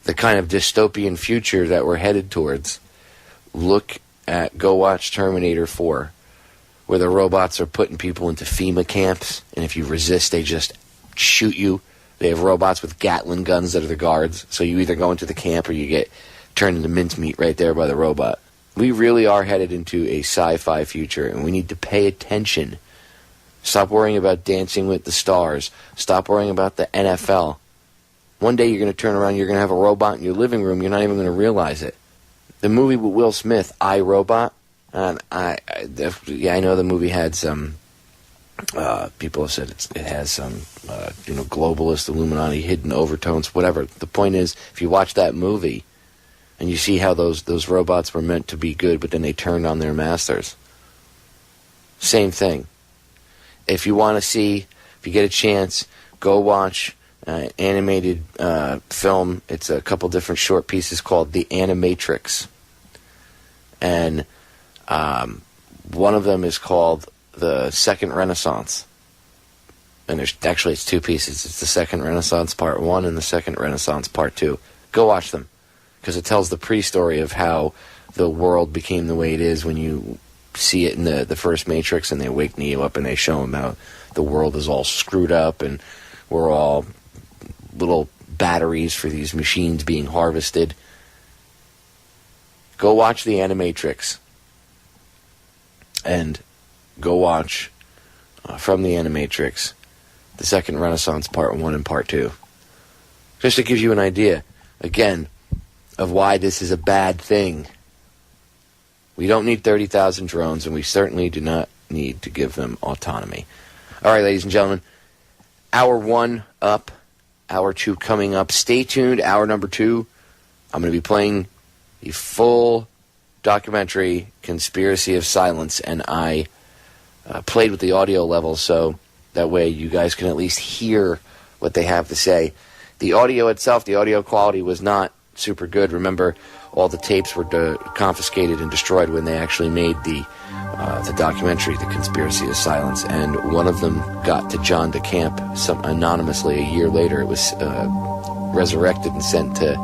the kind of dystopian future that we're headed towards, go watch Terminator 4, where the robots are putting people into FEMA camps, and if you resist, they just shoot you. They have robots with Gatling guns that are the guards, so you either go into the camp or you get turned into mincemeat right there by the robot. We really are headed into a sci-fi future, and we need to pay attention. Stop worrying about Dancing with the Stars. Stop worrying about the NFL. One day you're going to turn around, you're going to have a robot in your living room, you're not even going to realize it. The movie with Will Smith, I, Robot, and I know the movie had some, people have said it has some, globalist, Illuminati, hidden overtones, whatever. The point is, if you watch that movie, and you see how those robots were meant to be good, but then they turned on their masters. Same thing. If you want to see, if you get a chance, go watch animated film. It's a couple different short pieces called The Animatrix. And one of them is called The Second Renaissance. And it's two pieces. It's The Second Renaissance Part 1 and The Second Renaissance Part 2. Go watch them, because it tells the pre-story of how the world became the way it is when you see it in the first Matrix, and they wake Neo up and they show him how the world is all screwed up and we're all little batteries for these machines being harvested. Go watch The Animatrix. And go watch, from The Animatrix, The Second Renaissance Part 1 and Part 2. Just to give you an idea, again, of why this is a bad thing. We don't need 30,000 drones, and we certainly do not need to give them autonomy. All right, ladies and gentlemen, hour 1 up, hour 2 coming up. Stay tuned, hour number 2. I'm going to be playing the full documentary, Conspiracy of Silence, and I played with the audio level so that way you guys can at least hear what they have to say. The audio itself, the audio quality was not super good. Remember, all the tapes were confiscated and destroyed when they actually made the documentary, The Conspiracy of Silence, and one of them got to John DeCamp anonymously a year later. It was resurrected and sent to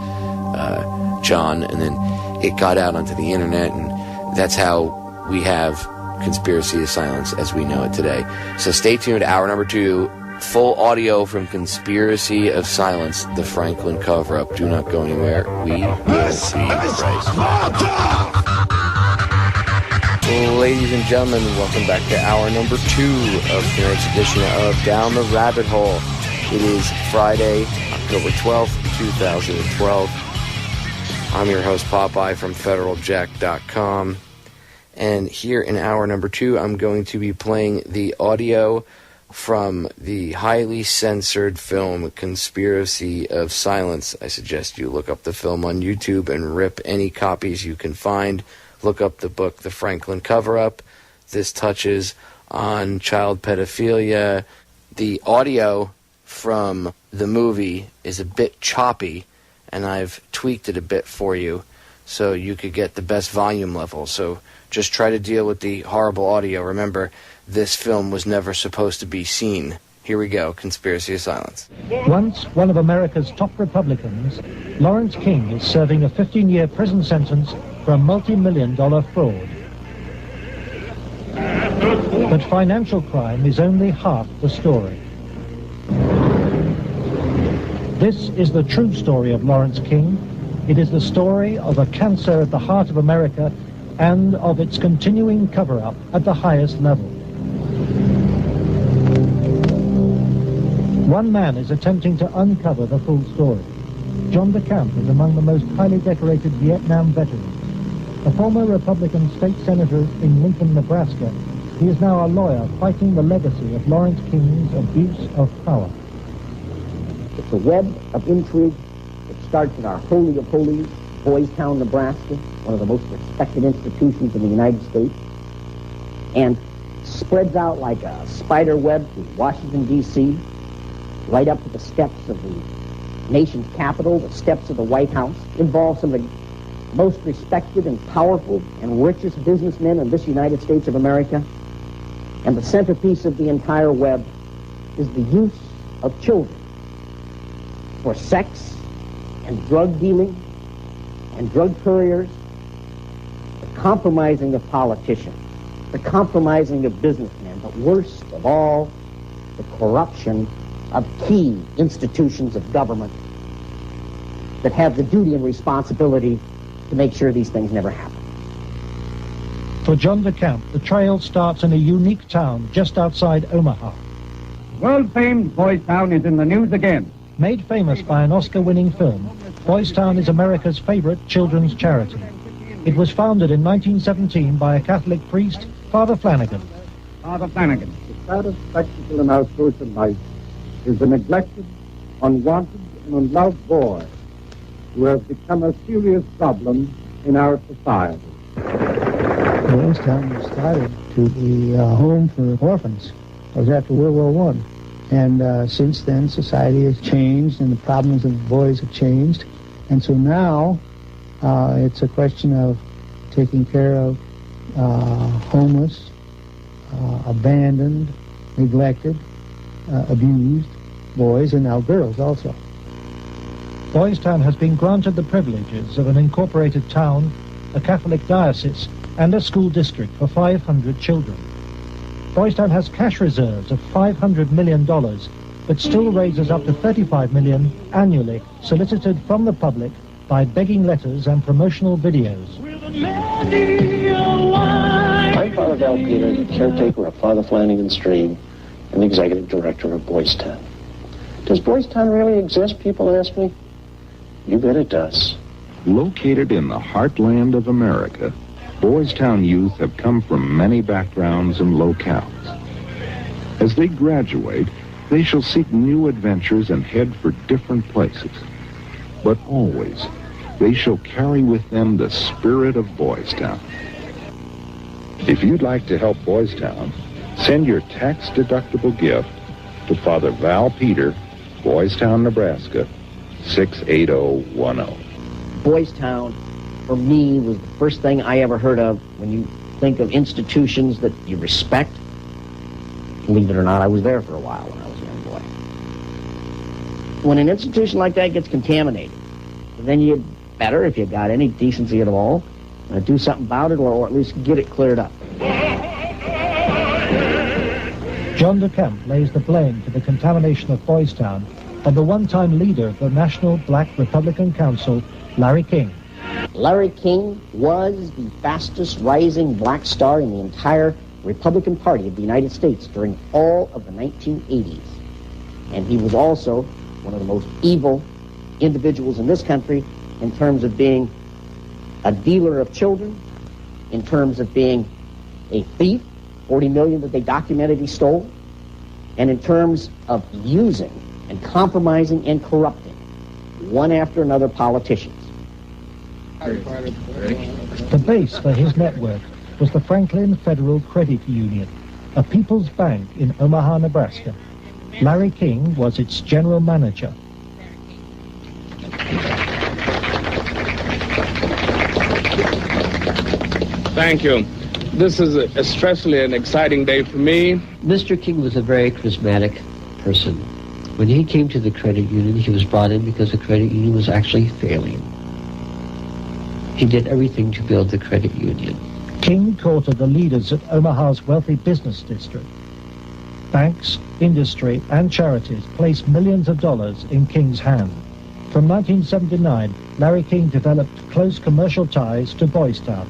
John, and then it got out onto the internet, and that's how we have Conspiracy of Silence as we know it today. So stay tuned, hour number 2. Full audio from Conspiracy of Silence, the Franklin cover-up. Do not go anywhere. We will be right back. Ladies and gentlemen, welcome back to hour number 2 of tonight's edition of Down the Rabbit Hole. It is Friday, October 12th, 2012. I'm your host, Popeye, from FederalJack.com. And here in hour number 2, I'm going to be playing the audio from the highly censored film Conspiracy of Silence. I suggest you look up the film on YouTube and rip any copies you can find. Look up the book, The Franklin Cover-Up. This touches on child pedophilia. The audio from the movie is a bit choppy, and I've tweaked it a bit for you so you could get the best volume level. So just try to deal with the horrible audio. Remember, this film was never supposed to be seen. Here we go, Conspiracy of Silence. Once one of America's top Republicans, Lawrence King is serving a 15-year prison sentence for a multi-million-dollar fraud. But financial crime is only half the story. This is the true story of Lawrence King. It is the story of a cancer at the heart of America and of its continuing cover-up at the highest level. One man is attempting to uncover the full story. John DeCamp is among the most highly decorated Vietnam veterans. A former Republican state senator in Lincoln, Nebraska, he is now a lawyer fighting the legacy of Lawrence King's abuse of power. It's a web of intrigue. It starts in our Holy of Holies, Boys Town, Nebraska, one of the most respected institutions in the United States, and spreads out like a spider web to Washington, D.C., right up to the steps of the nation's capital, the steps of the White House. Involves some of the most respected and powerful and richest businessmen in this United States of America. And the centerpiece of the entire web is the use of children for sex and drug dealing and drug couriers, the compromising of politicians, the compromising of businessmen, but worst of all, the corruption of key institutions of government that have the duty and responsibility to make sure these things never happen. For John DeCamp, the trail starts in a unique town just outside Omaha. World-famed Boys Town is in the news again. Made famous by an Oscar-winning film, Boys Town is America's favorite children's charity. It was founded in 1917 by a Catholic priest, Father Flanagan. Father Flanagan. The saddest spectacle in our social life is the neglected, unwanted, and unloved boy who has become a serious problem in our society. Boys Town was started to be a home for orphans. It was after World War I. And since then, society has changed and the problems of boys have changed. And so now, it's a question of taking care of homeless, abandoned, neglected, abused boys, and now girls also. Boys Town has been granted the privileges of an incorporated town, a Catholic diocese, and a school district for 500 children. Boys Town has cash reserves of $500 million, but still raises up to $35 million annually, solicited from the public by begging letters and promotional videos. I'm Father Val Peter, the caretaker of Father Flanagan Stream and the executive director of Boys Town. Does Boys Town really exist, people ask me? You bet it does. Located in the heartland of America, Boys Town youth have come from many backgrounds and locales. As they graduate, they shall seek new adventures and head for different places. But always, they shall carry with them the spirit of Boys Town. If you'd like to help Boys Town, send your tax-deductible gift to Father Val Peter, Boys Town, Nebraska, 68010. Boys Town, for me, was the first thing I ever heard of when you think of institutions that you respect. Believe it or not, I was there for a while when I was a young boy. When an institution like that gets contaminated, then you better, if you got any decency at all, do something about it or at least get it cleared up. John DeCamp lays the blame for the contamination of Boys Town on the one-time leader of the National Black Republican Council, Larry King. Larry King was the fastest rising black star in the entire Republican Party of the United States during all of the 1980s. And he was also one of the most evil individuals in this country in terms of being a dealer of children, in terms of being a thief, 40 million that they documented he stole, and in terms of using and compromising and corrupting one after another politicians. The base for his network was the Franklin Federal Credit Union, a people's bank in Omaha, Nebraska. Larry King was its general manager. Thank you. This is especially an exciting day for me. Mr. King was a very charismatic person. When he came to the credit union, he was brought in because the credit union was actually failing. He did everything to build the credit union. King courted the leaders of Omaha's wealthy business district. Banks, industry, and charities placed millions of dollars in King's hand. From 1979, Larry King developed close commercial ties to Boys Town,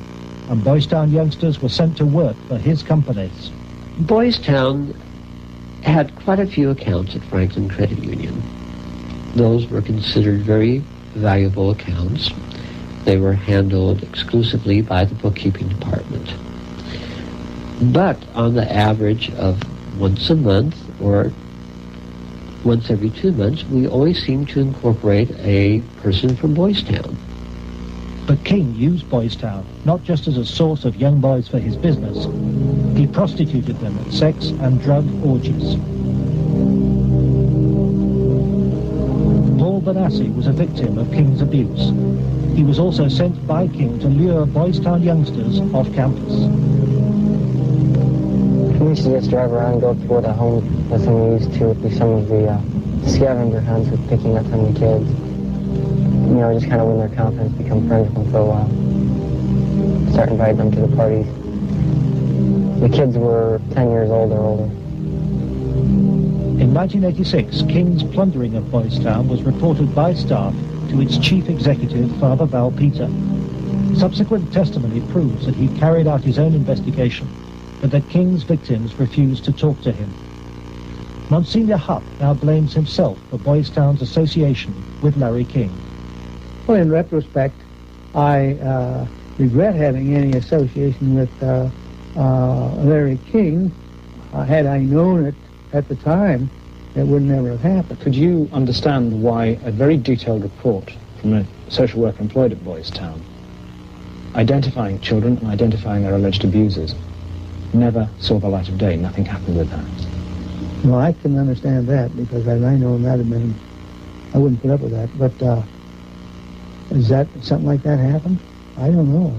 and Boys Town youngsters were sent to work for his companies. Boys Town had quite a few accounts at Franklin Credit Union. Those were considered very valuable accounts. They were handled exclusively by the bookkeeping department. But on the average of once a month or once every 2 months, we always seemed to incorporate a person from Boys Town. But King used Boys Town not just as a source of young boys for his business. He prostituted them at sex and drug orgies. Paul Benassi was a victim of King's abuse. He was also sent by King to lure Boys Town youngsters off campus. We used to just drive around and go toward the home with them. We used to do some of the scavenger hunts with picking up some of the kids. You know, just kind of win their confidence, become friends with them for a while. Start inviting them to the parties. The kids were 10 years old or older. In 1986, King's plundering of Boys Town was reported by staff to its chief executive, Father Val Peter. Subsequent testimony proves that he carried out his own investigation, but that King's victims refused to talk to him. Monsignor Hupp now blames himself for Boys Town's association with Larry King. Well, in retrospect, I regret having any association with Larry King. Had I known it at the time, it would never have happened. Could you understand why a very detailed report from a social worker employed at Boys Town, identifying children and identifying their alleged abusers, never saw the light of day? Nothing happened with that. Well, I can understand that, because had I known that had been, I wouldn't put up with that. But is that something like that happened? I don't know.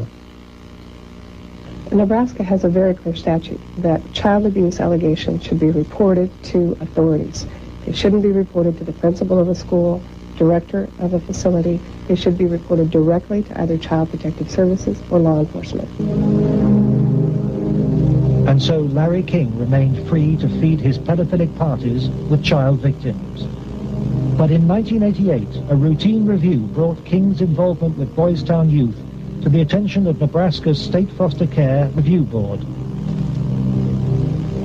Nebraska has a very clear statute that child abuse allegations should be reported to authorities. They shouldn't be reported to the principal of a school, director of a facility. They should be reported directly to either Child Protective Services or law enforcement. And so Larry King remained free to feed his pedophilic parties with child victims. But in 1988, a routine review brought King's involvement with Boys Town youth to the attention of Nebraska's State Foster Care Review Board.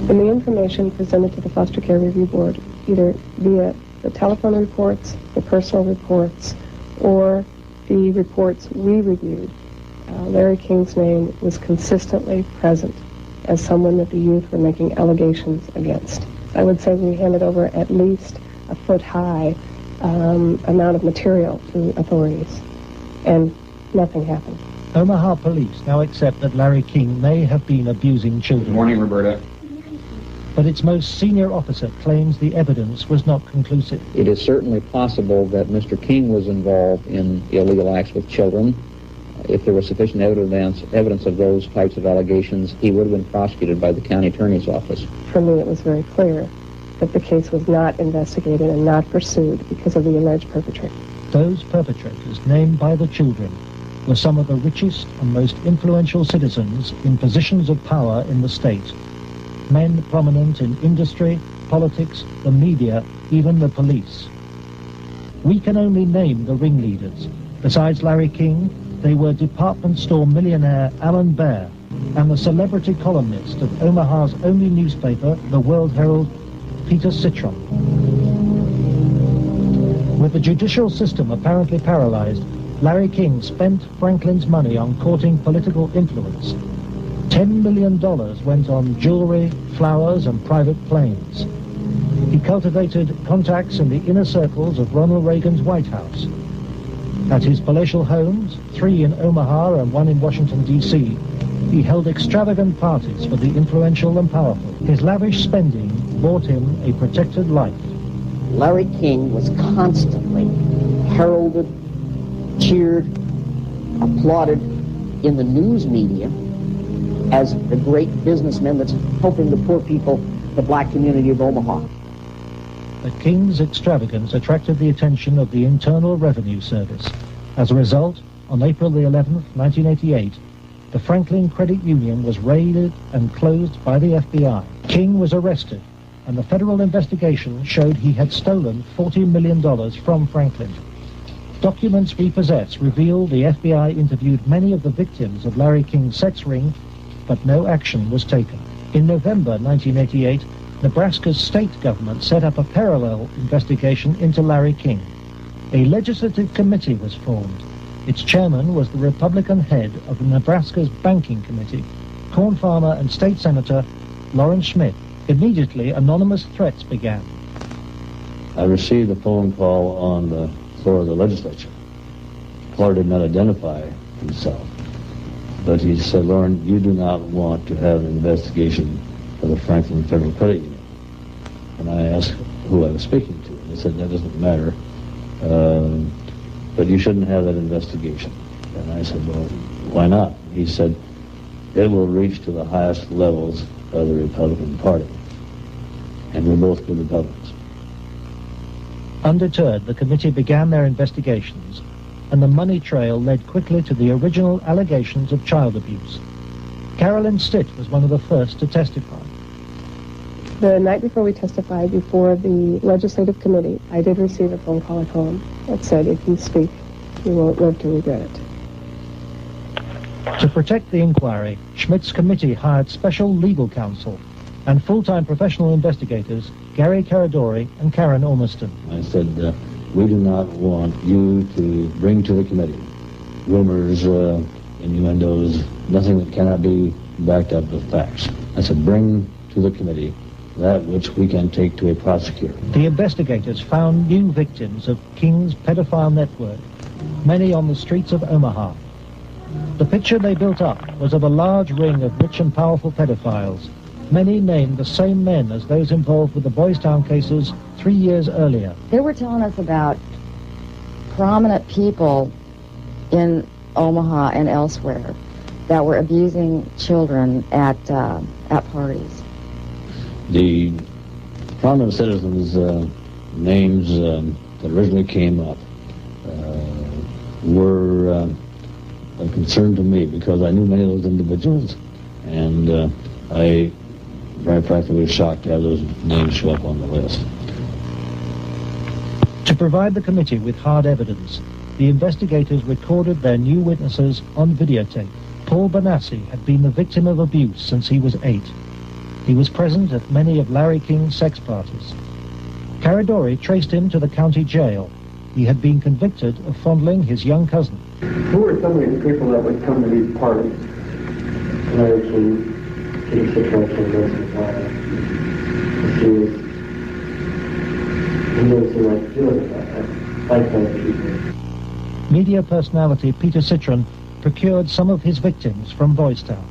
When the information presented to the Foster Care Review Board, either via the telephone reports, the personal reports, or the reports we reviewed, Larry King's name was consistently present as someone that the youth were making allegations against. I would say we handed over at least a foot-high amount of material to authorities, and nothing happened. Omaha police now accept that Larry King may have been abusing children. Good morning, Roberta. But its most senior officer claims the evidence was not conclusive. It is certainly possible that Mr. King was involved in illegal acts with children. If there was sufficient evidence of those types of allegations, he would have been prosecuted by the county attorney's office. For me, it was very clear that the case was not investigated and not pursued because of the alleged perpetrator. Those perpetrators, named by the children, were some of the richest and most influential citizens in positions of power in the state. Men prominent in industry, politics, the media, even the police. We can only name the ringleaders. Besides Larry King, they were department store millionaire Alan Baer and the celebrity columnist of Omaha's only newspaper, the World Herald, Peter Citron. With the judicial system apparently paralyzed, Larry King spent Franklin's money on courting political influence. $10 million went on jewelry, flowers, and private planes. He cultivated contacts in the inner circles of Ronald Reagan's White House. At his palatial homes, 3 in Omaha and 1 in Washington, D.C., he held extravagant parties for the influential and powerful. His lavish spending bought him a protected life. Larry King was constantly heralded, cheered, applauded in the news media as the great businessman that's helping the poor people, the black community of Omaha. The King's extravagance attracted the attention of the Internal Revenue Service. As a result, on April the 11th, 1988, the Franklin Credit Union was raided and closed by the FBI. King was arrested, and the federal investigation showed he had stolen $40 million from Franklin. Documents we possess reveal the FBI interviewed many of the victims of Larry King's sex ring, but no action was taken. In November 1988, Nebraska's state government set up a parallel investigation into Larry King. A legislative committee was formed. Its chairman was the Republican head of Nebraska's Banking Committee, corn farmer and state senator Lawrence Schmidt. Immediately, anonymous threats began. I received a phone call on the floor of the legislature. The caller did not identify himself, but he said, "Lauren, you do not want to have an investigation of the Franklin Federal Credit Union." And I asked who I was speaking to, and they said, "That doesn't matter, but you shouldn't have that investigation." And I said, "Well, why not?" He said, "It will reach to the highest levels of the Republican Party, and we're both good Republicans." Undeterred, the committee began their investigations, and the money trail led quickly to the original allegations of child abuse. Carolyn Stitt was one of the first to testify. The night before we testified before the legislative committee, I did receive a phone call at home that said, if you speak, you won't live to regret it. To protect the inquiry, Schmidt's committee hired special legal counsel and full-time professional investigators Gary Caradori and Karen Ormiston. I said, we do not want you to bring to the committee rumors, innuendos, nothing that cannot be backed up with facts. I said, bring to the committee that which we can take to a prosecutor. The investigators found new victims of King's pedophile network, many on the streets of Omaha. The picture they built up was of a large ring of rich and powerful pedophiles. Many named the same men as those involved with the Boys Town cases 3 years earlier. They were telling us about prominent people in Omaha and elsewhere that were abusing children at parties. The prominent citizens' names that originally came up were of concern to me because I knew many of those individuals, and I very frankly was shocked to have those names show up on the list. To provide the committee with hard evidence, the investigators recorded their new witnesses on videotape. Paul Bonassi had been the victim of abuse since he was 8. He was present at many of Larry King's sex parties. Caradori traced him to the county jail. He had been convicted of fondling his young cousin. Who were some of these people that would come to these parties? Larry King, Peter Citron, he knows who I feel about that. Like those people. Media personality Peter Citron procured some of his victims from Boys Town.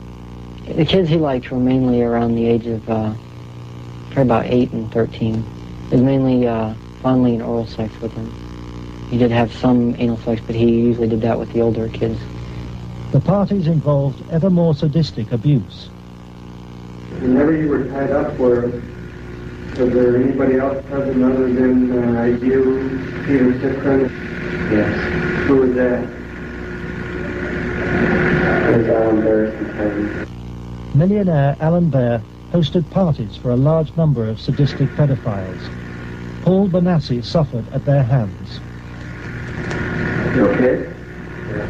The kids he liked were mainly around the age of probably about 8 and 13. It was mainly fondling and oral sex with them. He did have some anal sex, but he usually did that with the older kids. The parties involved ever more sadistic abuse. Whenever you were tied up, was there anybody else present other than you, Peter Citron? Yes. Who was that? It was Alan Bear. Millionaire Alan Bear hosted parties for a large number of sadistic pedophiles. Paul Bonassi suffered at their hands. You okay? Yeah.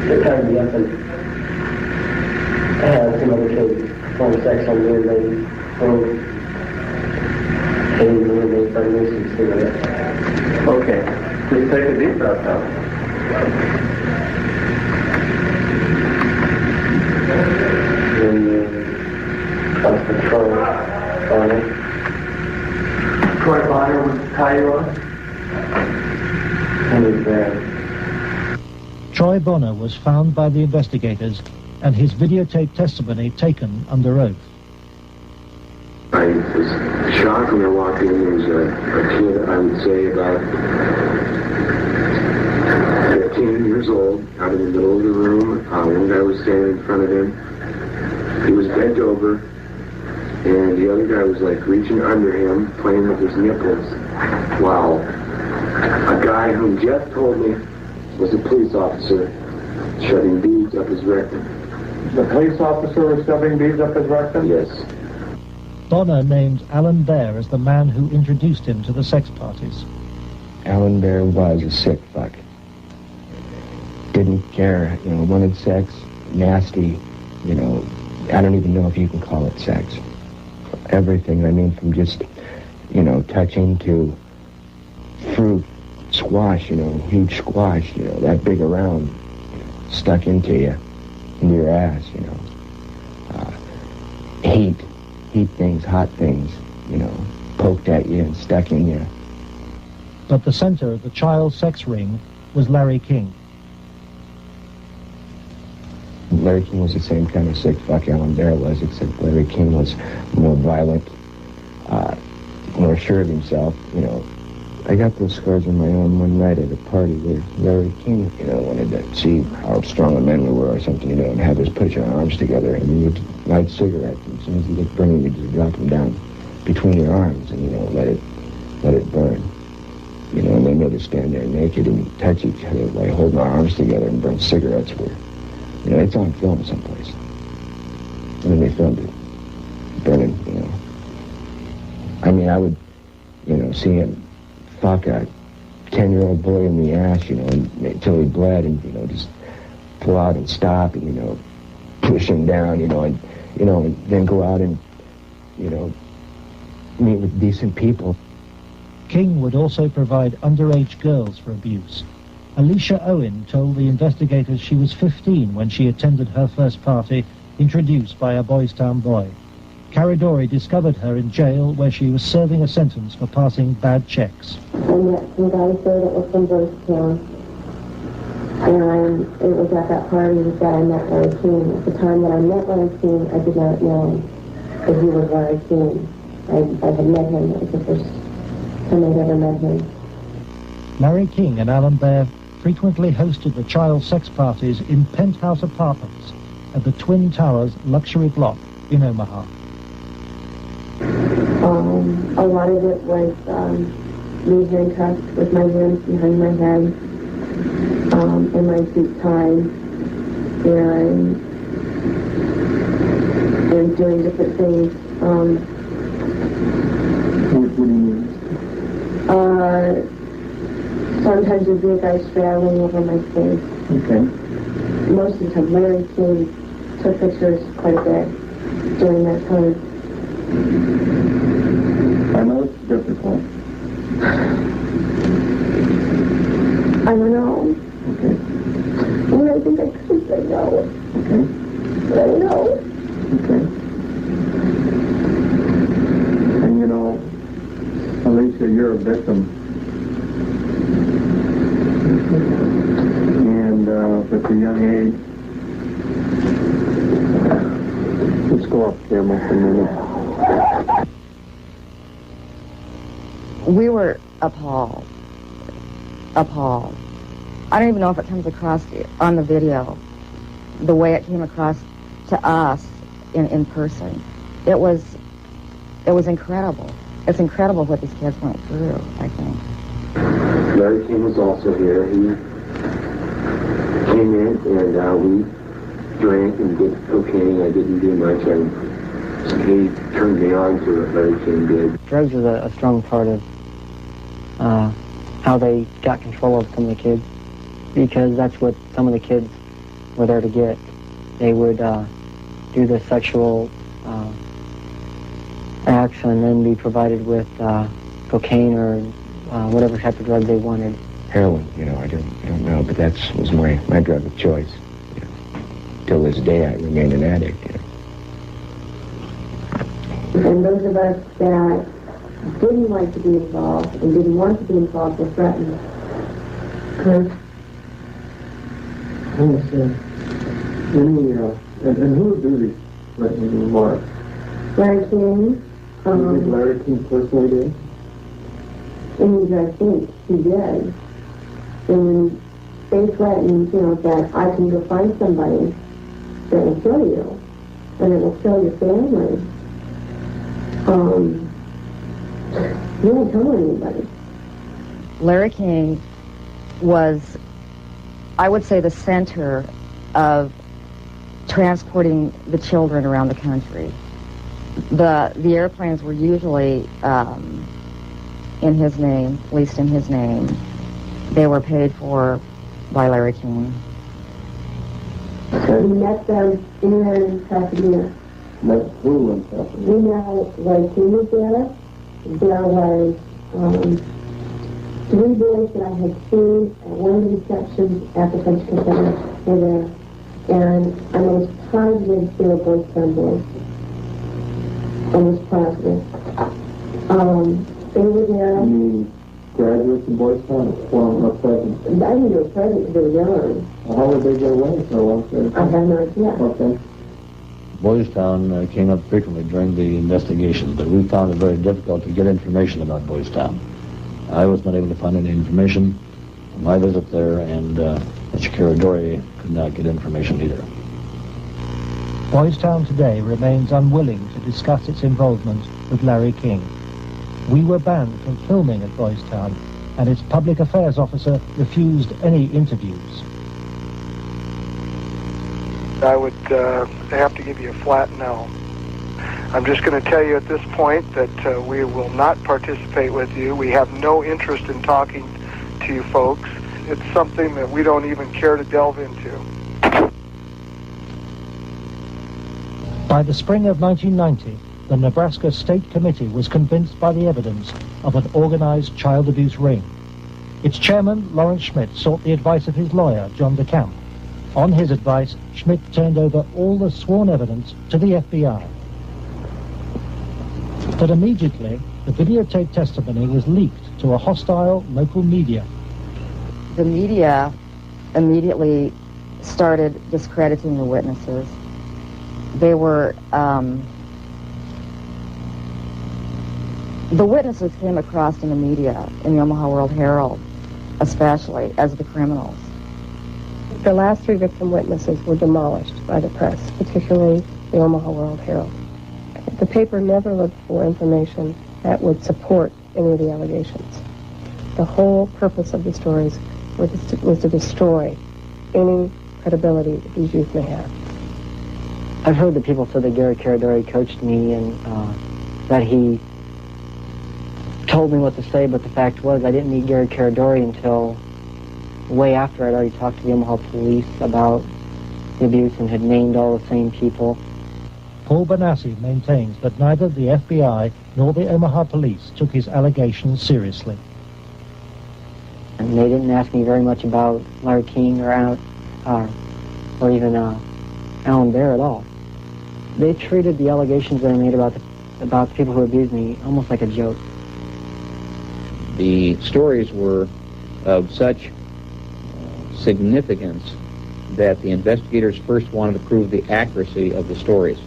They tied me up and I had some other kids perform sex on me and they came to me and they started using cigarettes. Okay. Just take a deep breath now. And Constable Troy Bonner. Troy Bonner would tie you up? And his dad. Troy Bonner was found by the investigators and his videotape testimony taken under oath. I was shocked when I walked in. There was a kid, I would say about 15 years old, out in the middle of the room. One guy was standing in front of him. He was bent over, and the other guy was like reaching under him, playing with his nipples, while a guy whom Jeff told me was a police officer shoving beads up his rectum. The police officer was shoving beads up his rectum? Yes. Bonner named Alan Bear as the man who introduced him to the sex parties. Alan Bear was a sick fuck. Didn't care, wanted sex, nasty, I don't even know if you can call it sex. Everything, from just, touching to fruit, squash, huge squash, that big around, stuck into your ass, heat things, hot things, poked at you and stuck in you. But the center of the child sex ring was Larry King. Larry King was the same kind of sick fuck Alan Bear was, except Larry King was more violent, more sure of himself, I got those scars on my own one night at a party where Larry King, wanted to see how strong a man we were or something, and have us put your arms together and you would light cigarettes. And as soon as you get burning, you just drop them down between your arms and, let it burn. And they made us stand there naked and touch each other while holding our arms together and burn cigarettes. It's on film someplace. And then they filmed it. Burning, you know. I mean, I would, you know, see him fuck a 10-year-old boy in the ass, you know, until he bled, and, you know, just pull out and stop, and, you know, push him down, and then go out and, you know, meet with decent people. King would also provide underage girls for abuse. Alicia Owen told the investigators she was 15 when she attended her first party, introduced by a Boys Town boy. Caridori discovered her in jail where she was serving a sentence for passing bad checks. I met some guys there that were from Boys Town. And it was at that party that I met Larry King. At the time that I met Larry King, I did not know that he was Larry King. I had met him. It was the first time I'd ever met him. Larry King and Alan Baer frequently hosted the child sex parties in penthouse apartments at the Twin Towers luxury block in Omaha. A lot of it was me handcuffed with my hands behind my head and my feet tied and doing different things. What do you mean? Sometimes there'd be a guy straddling over my face. Okay. Most of the time, Larry King took pictures quite a bit during that time. I know it's difficult. I don't know. Okay. Well, I think I could say no. Okay. But I know. Okay. And you know, Alicia, you're a victim. And at a young age, let's go up camera for a minute. We were appalled. Appalled. I don't even know if it comes across on the video, the way it came across to us in person. It was incredible. It's incredible what these kids went through, I think. Larry King was also here. He came in and we drank and did cocaine. I didn't do much. He turned me on to what Larry King did. Drugs is a strong part of how they got control of some of the kids, because that's what some of the kids were there to get. They would do the sexual acts and then be provided with cocaine or whatever type of drug they wanted. Heroin, you know, I don't know, but that was my drug of choice. You know. Till this day, I remain an addict. You know. And those of us that didn't like to be involved and didn't want to be involved were threatened. Understand. And who would do these threatening remarks? Larry King. Did Larry King personally do? And I think he did. And they threatened, that I can go find somebody that will kill you, and it will kill your family. You don't tell anybody. Larry King was, I would say, the center of transporting the children around the country. The airplanes were usually in his name, at least in his name. They were paid for by Larry King. So we met them in Pasadena. Met who in Pasadena? We know Larry King was there. There was 3 boys that I had seen at one of the receptions at the French Center were there. And I was positive they were Boy Town boys. I was positive. They were there. You mean graduates of Boy Town or present? I think they were present because they were young. Well, how would they get away for a long period of time? I have no idea. Okay. Boys Town came up frequently during the investigation, but we found it very difficult to get information about Boys Town. I was not able to find any information on my visit there, and Mr. Caridori could not get information either. Boys Town today remains unwilling to discuss its involvement with Larry King. We were banned from filming at Boys Town, and its public affairs officer refused any interviews. I would have to give you a flat no. I'm just going to tell you at this point that we will not participate with you. We have no interest in talking to you folks. It's something that we don't even care to delve into. By the spring of 1990, the Nebraska State Committee was convinced by the evidence of an organized child abuse ring. Its chairman, Lawrence Schmidt, sought the advice of his lawyer, John DeCamp. On his advice, Schmidt turned over all the sworn evidence to the FBI. But immediately, the videotape testimony was leaked to a hostile local media. The media immediately started discrediting the witnesses. They were, the witnesses came across in the media, in the Omaha World Herald, especially, as the criminals. The last 3 victim witnesses were demolished by the press, particularly the Omaha World Herald. The paper never looked for information that would support any of the allegations. The whole purpose of the stories was to destroy any credibility that these youth may have. I've heard that people said that Gary Caradori coached me and that he told me what to say, but the fact was I didn't meet Gary Caradori until way after I'd already talked to the Omaha police about the abuse and had named all the same people. Paul Bonassi maintains that neither the FBI nor the Omaha police took his allegations seriously. And they didn't ask me very much about Larry King or even Alan Bear at all. They treated the allegations that I made about the people who abused me almost like a joke. The stories were of such significance that the investigators first wanted to prove the accuracy of the stories.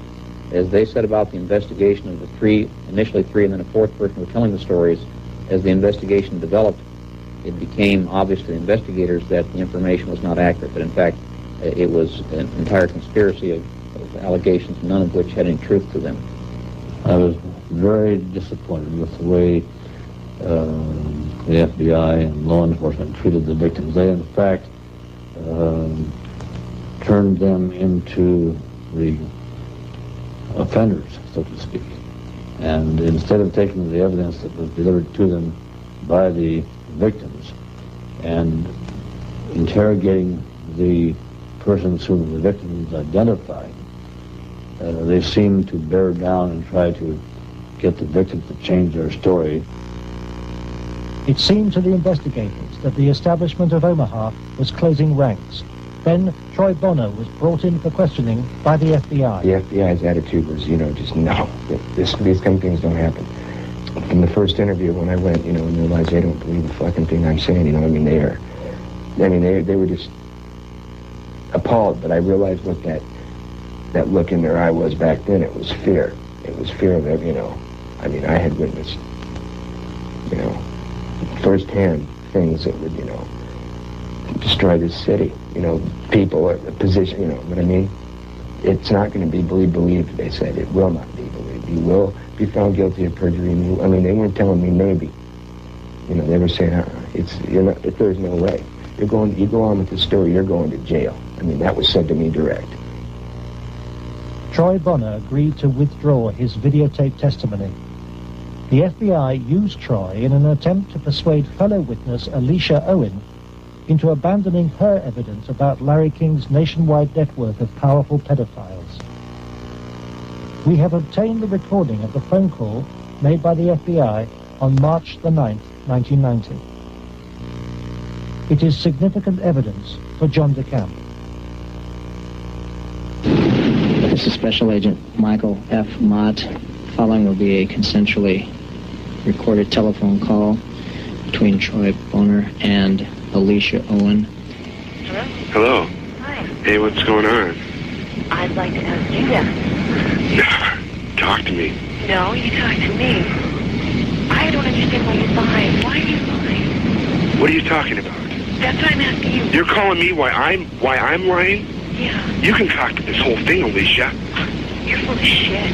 As they set about the investigation of the 3, initially 3 and then a 4th person who were telling the stories, as the investigation developed, it became obvious to the investigators that the information was not accurate, that in fact it was an entire conspiracy of allegations, none of which had any truth to them. I was very disappointed with the way the FBI and law enforcement treated the victims. They, in fact, turned them into the offenders, so to speak. And instead of taking the evidence that was delivered to them by the victims and interrogating the persons whom the victims identified, they seemed to bear down and try to get the victims to change their story. It seemed to the investigators that the establishment of Omaha was closing ranks. Then Troy Bonner was brought in for questioning by the FBI. The FBI's attitude was, just no, these kind of things don't happen. From the first interview when I went, and realized they don't believe the fucking thing I'm saying, they were just appalled. But I realized what that look in their eye was back then. It was fear. It was fear of, I had witnessed, firsthand things that would, destroy this city. People, a position, what I mean? It's not going to be believed, they said. It will not be believed. You will be found guilty of perjury. They weren't telling me maybe. They were saying, there's no way. You go on with the story, you're going to jail. That was said to me direct. Troy Bonner agreed to withdraw his videotape testimony. The FBI used Troy in an attempt to persuade fellow witness Alicia Owen into abandoning her evidence about Larry King's nationwide network of powerful pedophiles. We have obtained the recording of the phone call made by the FBI on March the 9th, 1990. It is significant evidence for John DeCamp. This is Special Agent Michael F. Mott. Following will be a consensually recorded telephone call between Troy Bonner and Alicia Owen. Hello. Hi. Hey, what's going on? I'd like to ask you that. Talk to me. No, you talk to me. I don't understand why you're lying. Why are you lying? What are you talking about? That's what I'm asking you. You're calling me why I'm lying? Yeah. You concocted this whole thing, Alicia. You're full of shit.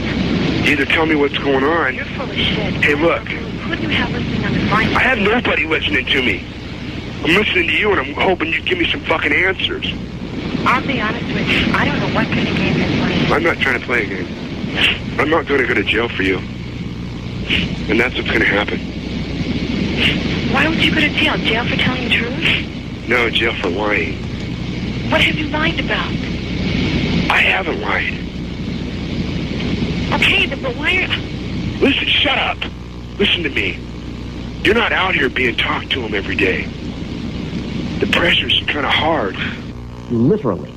Either tell me what's going on. You're full of shit. Hey, look. Who do you have listening on the line? I have nobody listening to me. I'm listening to you, and I'm hoping you give me some fucking answers. I'll be honest with you. I don't know what kind of game you're playing. I'm not trying to play a game. I'm not going to go to jail for you. And that's what's going to happen. Why would you go to jail? Jail for telling the truth? No, jail for lying. What have you lied about? I haven't lied. Okay, but why are... Listen, shut up. Listen to me. You're not out here being talked to them every day. The pressure's kind of hard. You literally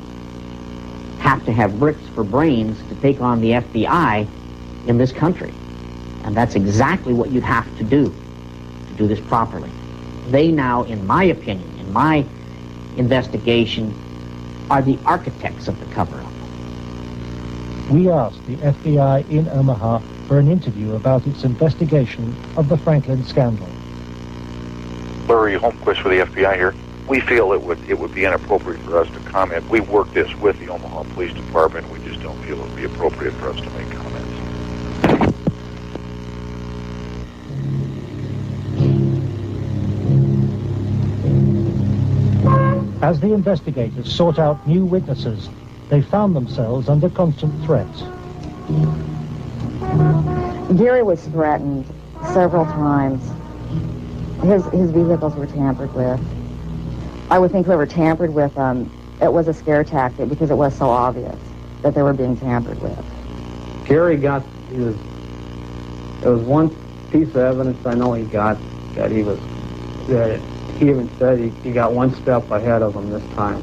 have to have bricks for brains to take on the FBI in this country. And that's exactly what you'd have to do this properly. They now, in my opinion, in my investigation, are the architects of the cover-up. We asked the FBI in Omaha for an interview about its investigation of the Franklin scandal. Larry Holmquist for the FBI here. We feel it would be inappropriate for us to comment. We work this with the Omaha Police Department. We just don't feel it would be appropriate for us to make comments. As the investigators sought out new witnesses, they found themselves under constant threat. Gary was threatened several times. His vehicles were tampered with. I would think whoever tampered with them, it was a scare tactic because it was so obvious that they were being tampered with. Gary got there was one piece of evidence I know he got that he even said he got one step ahead of him this time.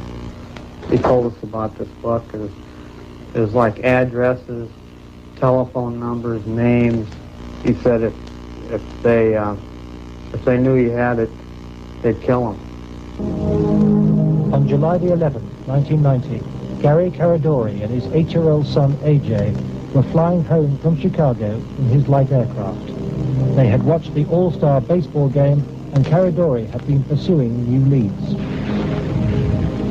He told us about this book. It was like addresses, telephone numbers, names. He said if they knew he had it, they'd kill him. On July the 11th, 1990, Gary Caradori and his 8-year-old son AJ were flying home from Chicago in his light aircraft. They had watched the All-Star baseball game, and Caradori had been pursuing new leads.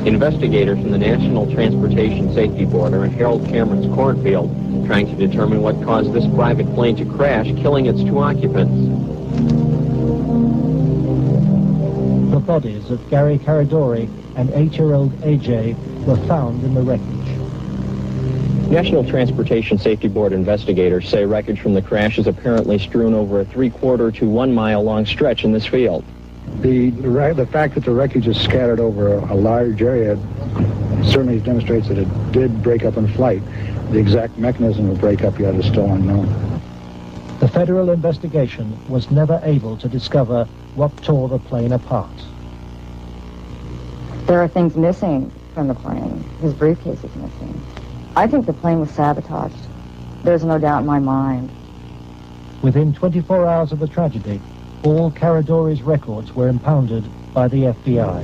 Investigators from the National Transportation Safety Board are in Harold Cameron's cornfield trying to determine what caused this private plane to crash, killing its 2 occupants. The bodies of Gary Caradori and 8-year-old AJ were found in the wreckage. National Transportation Safety Board investigators say wreckage from the crash is apparently strewn over a 3/4 to 1 mile long stretch in this field. The fact that the wreckage is scattered over a large area certainly demonstrates that it did break up in flight. The exact mechanism of breakup yet is still unknown. The federal investigation was never able to discover what tore the plane apart. There are things missing from the plane. His briefcase is missing. I think the plane was sabotaged. There's no doubt in my mind. Within 24 hours of the tragedy, all Caradori's records were impounded by the FBI.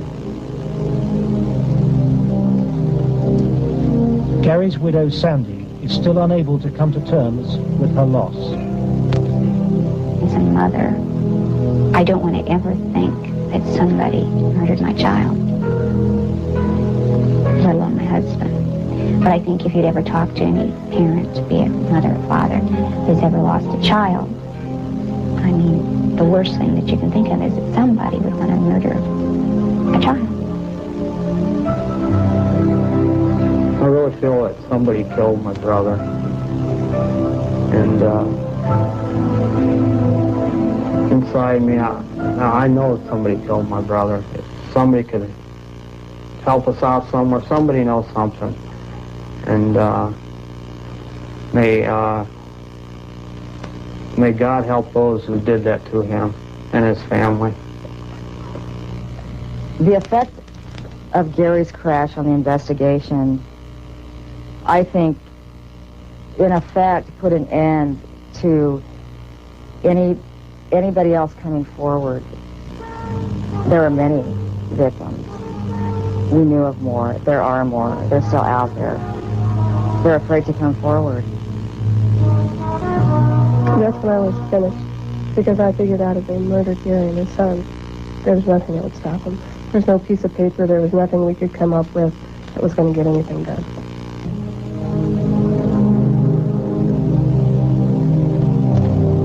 Gary's widow, Sandy, is still unable to come to terms with her loss. As a mother, I don't want to ever think that somebody murdered my child, let alone my husband. But I think if you'd ever talk to any parent, be it mother or father, who's ever lost a child, I mean, the worst thing that you can think of is that somebody would want to murder a child. I really feel that somebody killed my brother. And inside me, I know that somebody killed my brother. If somebody could help us out somewhere, somebody knows something. And may God help those who did that to him and his family. The effect of Gary's crash on the investigation, I think, in effect, put an end to anybody else coming forward. There are many victims. We knew of more. There are more. They're still out there. They're afraid to come forward. That's when I was finished, because I figured out if they murdered Gary and his son, there was nothing that would stop them. There's no piece of paper, there was nothing we could come up with that was going to get anything done.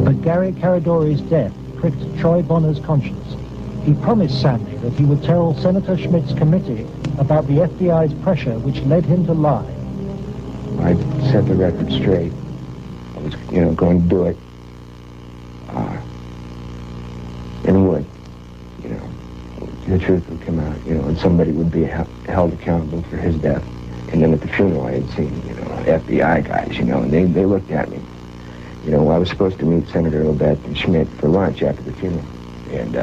But Gary Caradori's death pricked Troy Bonner's conscience. He promised Sandy that he would tell Senator Schmidt's committee about the FBI's pressure which led him to lie. I set the record straight. I was, going to do it. And would, the truth would come out, and somebody would be held accountable for his death. And then at the funeral, I had seen, FBI guys, and they looked at me. I was supposed to meet Senator Lebet and Schmidt for lunch after the funeral. And,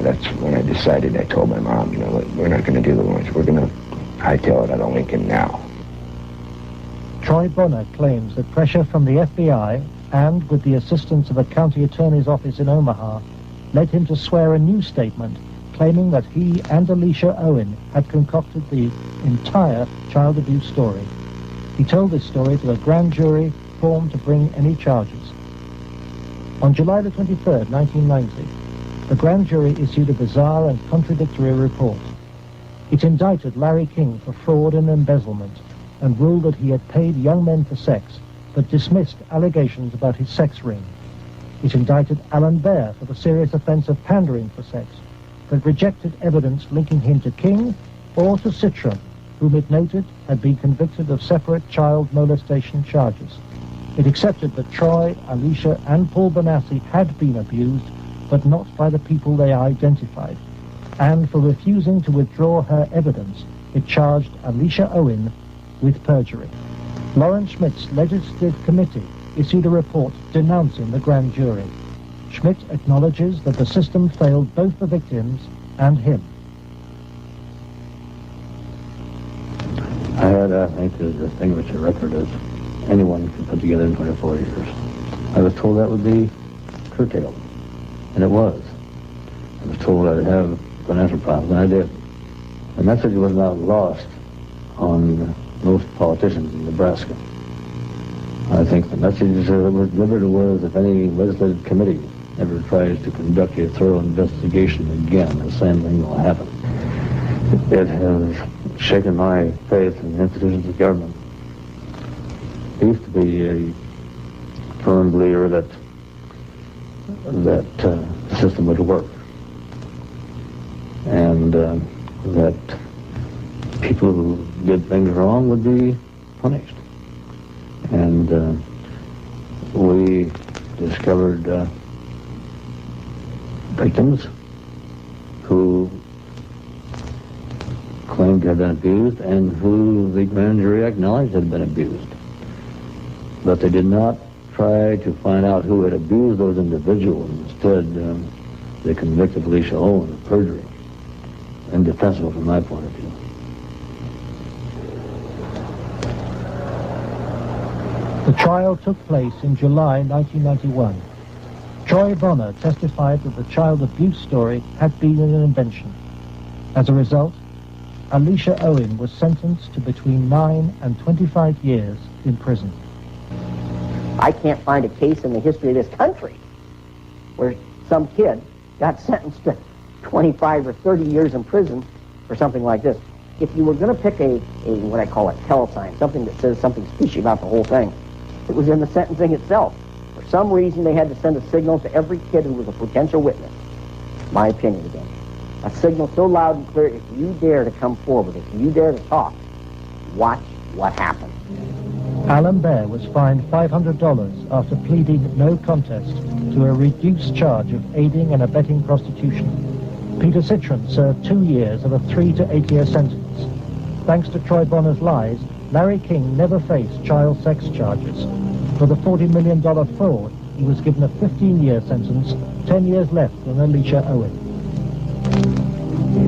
that's when I decided, I told my mom, we're not going to do the lunch. We're going to hightail it out of Lincoln now. Troy Bonner claims that pressure from the FBI and with the assistance of a county attorney's office in Omaha led him to swear a new statement claiming that he and Alicia Owen had concocted the entire child abuse story. He told this story to a grand jury formed to bring any charges. On July the 23rd, 1990, the grand jury issued a bizarre and contradictory report. It indicted Larry King for fraud and embezzlement and ruled that he had paid young men for sex, but dismissed allegations about his sex ring. It indicted Alan Baer for the serious offense of pandering for sex, but rejected evidence linking him to King or to Citron, whom it noted had been convicted of separate child molestation charges. It accepted that Troy, Alicia, and Paul Bonassi had been abused, but not by the people they identified. And for refusing to withdraw her evidence, it charged Alicia Owen with perjury. Lawrence Schmidt's legislative committee issued a report denouncing the grand jury. Schmidt acknowledges that the system failed both the victims and him. I think to distinguish a record as anyone can put together in 24 years. I was told that would be curtailed, and it was. I was told I'd have financial problems, and I did. The message was not lost on most politicians in Nebraska. I think the message that was delivered was if any legislative committee ever tries to conduct a thorough investigation again, the same thing will happen. It has shaken my faith in the institutions of government. I used to be a firm believer that the system would work, and that people who did things wrong would be punished. And we discovered victims who claimed to have been abused and who the grand jury acknowledged had been abused. But they did not try to find out who had abused those individuals. Instead, they convicted Alicia Owen of perjury. Indefensible from my point of view. The trial took place in July 1991. Troy Bonner testified that the child abuse story had been an invention. As a result, Alicia Owen was sentenced to between 9 and 25 years in prison. I can't find a case in the history of this country where some kid got sentenced to 25 or 30 years in prison for something like this. If you were going to pick a what I call a telesign, something that says something fishy about the whole thing, it was in the sentencing itself. For some reason, they had to send a signal to every kid who was a potential witness. My opinion again. A signal so loud and clear, if you dare to come forward, if you dare to talk, watch what happens. Alan Baer was fined $500 after pleading no contest to a reduced charge of aiding and abetting prostitution. Peter Citron served 2 years of a 3 to 8 year sentence. Thanks to Troy Bonner's lies, Larry King never faced child sex charges. For the $40 million fraud, he was given a 15-year sentence, 10 years less than Alicia Owen.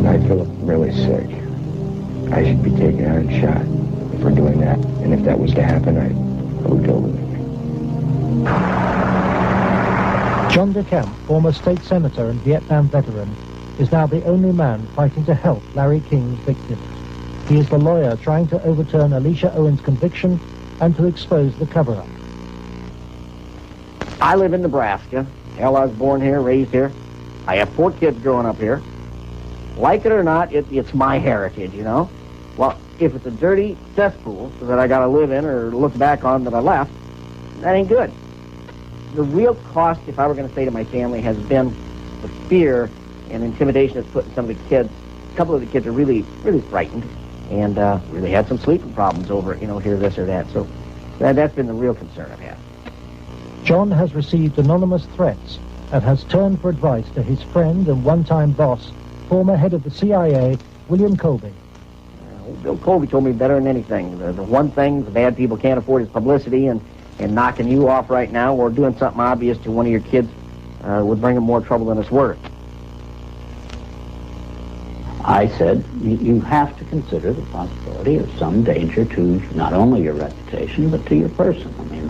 I feel really sick. I should be taken out and shot for doing that. And if that was to happen, I would go with it. John DeCamp, former state senator and Vietnam veteran, is now the only man fighting to help Larry King's victims. He is the lawyer trying to overturn Alicia Owen's conviction and to expose the cover-up. I live in Nebraska. Hell, I was born here, raised here. I have 4 kids growing up here. Like it or not, it's my heritage, you know? Well, if it's a dirty cesspool that I got to live in or look back on that I left, that ain't good. The real cost, if I were going to say to my family, has been the fear and intimidation that's put in some of the kids a couple of the kids are really, really frightened and really had some sleeping problems over, here, this or that. So that's been the real concern I've had. John has received anonymous threats and has turned for advice to his friend and one-time boss, former head of the CIA, William Colby. Bill Colby told me better than anything. The one thing the bad people can't afford is publicity, and knocking you off right now or doing something obvious to one of your kids would bring them more trouble than it's worth. I said, you have to consider the possibility of some danger to not only your reputation, but to your person. I mean,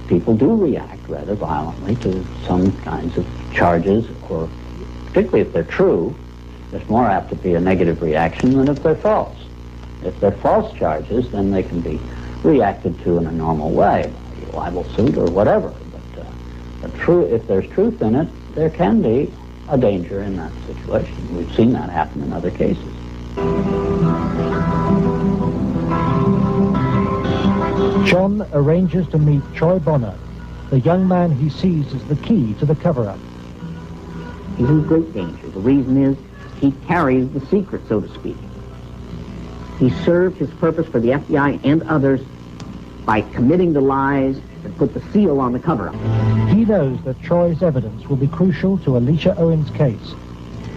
people do react rather violently to some kinds of charges, or particularly if they're true, there's more apt to be a negative reaction than if they're false. If they're false charges, then they can be reacted to in a normal way, a libel suit or whatever. But if there's truth in it, there can be a danger in that situation. We've seen that happen in other cases. John arranges to meet Troy Bonner, the young man he sees as the key to the cover-up. He's in great danger. The reason is he carries the secret, so to speak. He served his purpose for the FBI and others by committing the lies that put the seal on the cover-up. He knows that Troy's evidence will be crucial to Alicia Owen's case,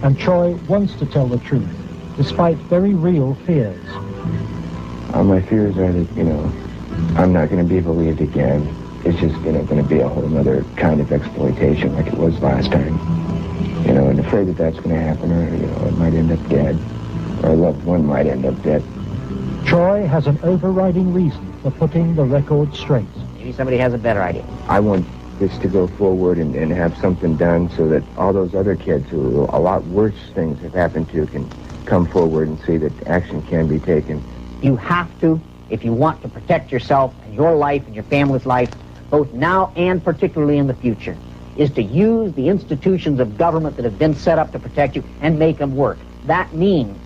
and Troy wants to tell the truth, despite very real fears. My fears are that, I'm not going to be believed again. It's just, going to be a whole other kind of exploitation like it was last time. And afraid that that's going to happen, or, it might end up dead, or a loved one might end up dead. Troy has an overriding reason for putting the record straight. Maybe somebody has a better idea. I want this to go forward and have something done so that all those other kids who a lot worse things have happened to can come forward and see that action can be taken. You have to, if you want to protect yourself and your life and your family's life, both now and particularly in the future, is to use the institutions of government that have been set up to protect you and make them work. That means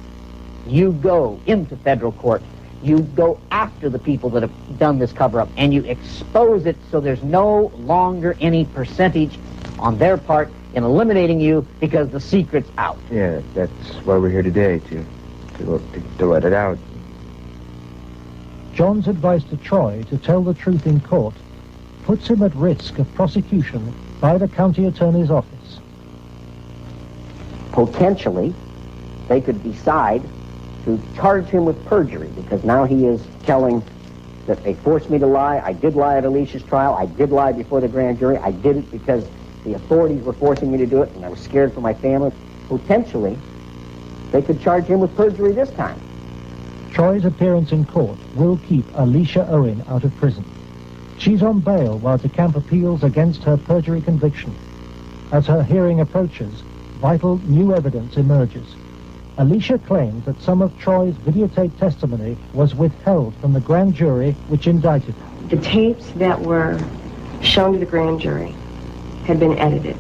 you go into federal court, you go after the people that have done this cover-up, and you expose it so there's no longer any percentage on their part in eliminating you because the secret's out. Yeah, that's why we're here today, to let it out. John's advice to Troy to tell the truth in court puts him at risk of prosecution by the county attorney's office. Potentially, they could decide to charge him with perjury, because now he is telling that they forced me to lie. I did lie at Alicia's trial. I did lie before the grand jury. I did it because the authorities were forcing me to do it, and I was scared for my family. Potentially, they could charge him with perjury this time. Troy's appearance in court will keep Alicia Owen out of prison. She's on bail while DeCamp appeals against her perjury conviction. As her hearing approaches, vital new evidence emerges. Alicia claims that some of Troy's videotaped testimony was withheld from the grand jury which indicted her. The tapes that were shown to the grand jury had been edited.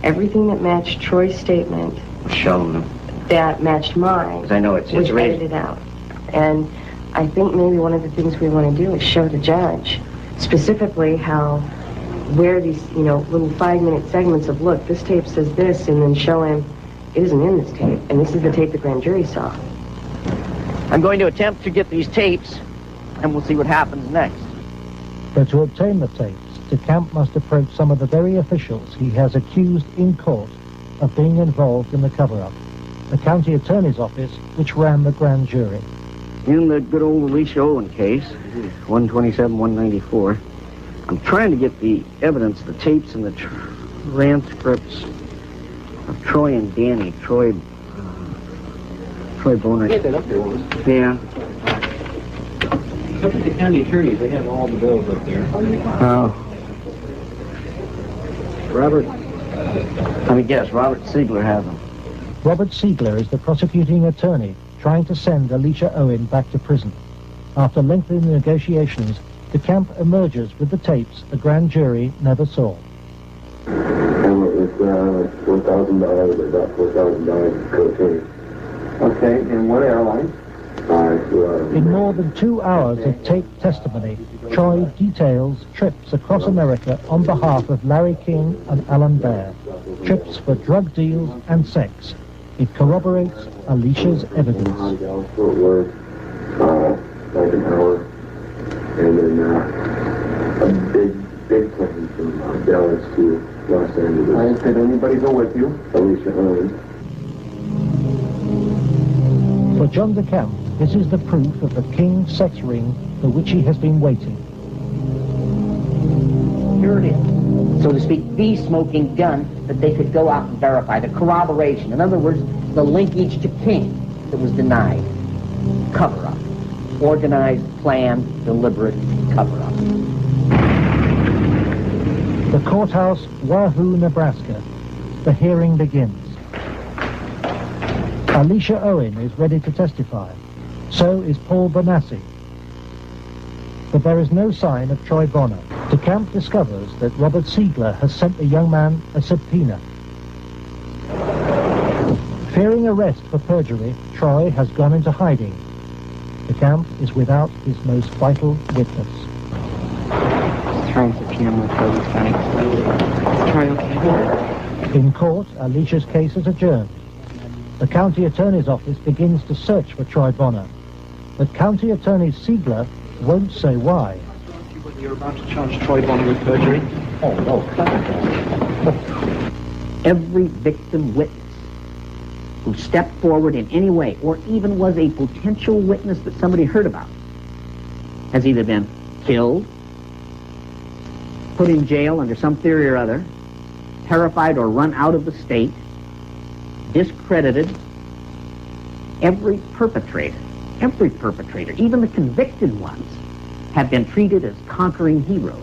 Everything that matched Troy's statement Shown that matched mine because I know it's was edited out. And I think maybe one of the things we want to do is show the judge specifically where these, little 5-minute segments of, look, this tape says this, and then show him it isn't in this tape, and this is the tape the grand jury saw. I'm going to attempt to get these tapes, and we'll see what happens next. But to obtain the tapes, DeCamp must approach some of the very officials he has accused in court of being involved in the cover-up, the county attorney's office which ran the grand jury. In the good old Alicia Owen case, 127-194, I'm trying to get the evidence, the tapes and the transcripts of Troy and Danny. Troy Boner. Get that up there, Willis. Yeah. Look at the county attorneys. They have all the bills up there. Robert, let me guess, Robert Siegler has them. Robert Siegler is the prosecuting attorney trying to send Alicia Owen back to prison. After lengthy negotiations, DeCamp emerges with the tapes the grand jury never saw. And it was $4,000, about $4,000 cocaine. Okay, in what airline? In more than 2 hours of taped testimony, Troy details trips across America on behalf of Larry King and Alan Baer. Trips for drug deals and sex. It corroborates Alicia's evidence. Fort Worth, like an hour, and then a big plane from Dallas to Los Angeles. Did anybody go with you? Alicia Owen. For John DeCamp, this is the proof of the King sex ring for which he has been waiting. Here it is, so to speak, the smoking gun that they could go out and verify, the corroboration. In other words, the linkage to King that was denied. Cover-up. Organized, planned, deliberate cover-up. The courthouse, Wahoo, Nebraska. The hearing begins. Alicia Owen is ready to testify. So is Paul Bonassi. But there is no sign of Troy Bonner. DeCamp discovers that Robert Siegler has sent the young man a subpoena. Fearing arrest for perjury, Troy has gone into hiding. DeCamp is without his most vital witness. Trying to subpoena him for these facts. Troy, okay? In court, Alicia's case is adjourned. The county attorney's office begins to search for Troy Bonner. But County Attorney Siegler won't say why. You're about to charge Troy Bonner with perjury? Oh, no. Every victim witness who stepped forward in any way, or even was a potential witness that somebody heard about, has either been killed, put in jail under some theory or other, terrified or run out of the state, discredited. Every perpetrator, even the convicted ones, have been treated as conquering heroes.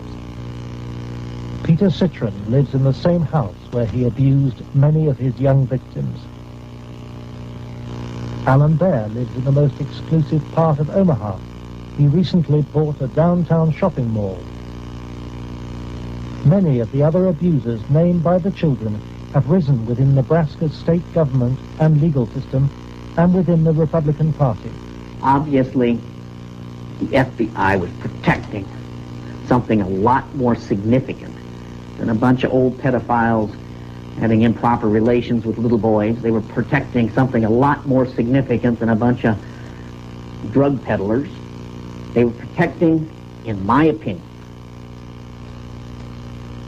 Peter Citron lives in the same house where he abused many of his young victims. Alan Baer lives in the most exclusive part of Omaha. He recently bought a downtown shopping mall. Many of the other abusers named by the children have risen within Nebraska's state government and legal system and within the Republican Party. Obviously, the FBI was protecting something a lot more significant than a bunch of old pedophiles having improper relations with little boys. They were protecting something a lot more significant than a bunch of drug peddlers. They were protecting, in my opinion,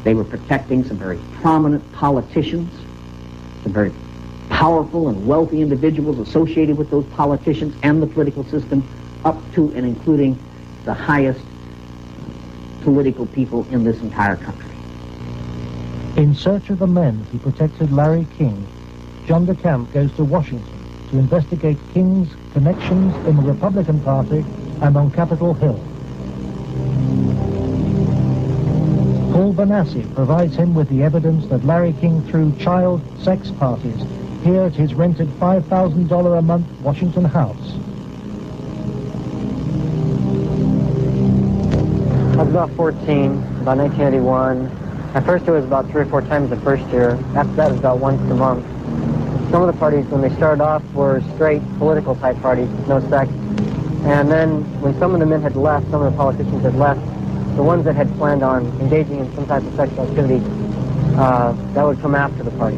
they were protecting some very prominent politicians, some very powerful and wealthy individuals associated with those politicians and the political system, up to and including the highest political people in this entire country. In search of the men who protected Larry King, John DeCamp goes to Washington to investigate King's connections in the Republican Party and on Capitol Hill. Paul Bonassi provides him with the evidence that Larry King threw child sex parties here at his rented $5,000 a month Washington house. I was about 14, about 1981. At first it was about 3 or 4 times the first year. After that it was about once a month. Some of the parties, when they started off, were straight political type parties, no sex. And then when some of the men had left, some of the politicians had left, the ones that had planned on engaging in some type of sexual activity, that would come after the party.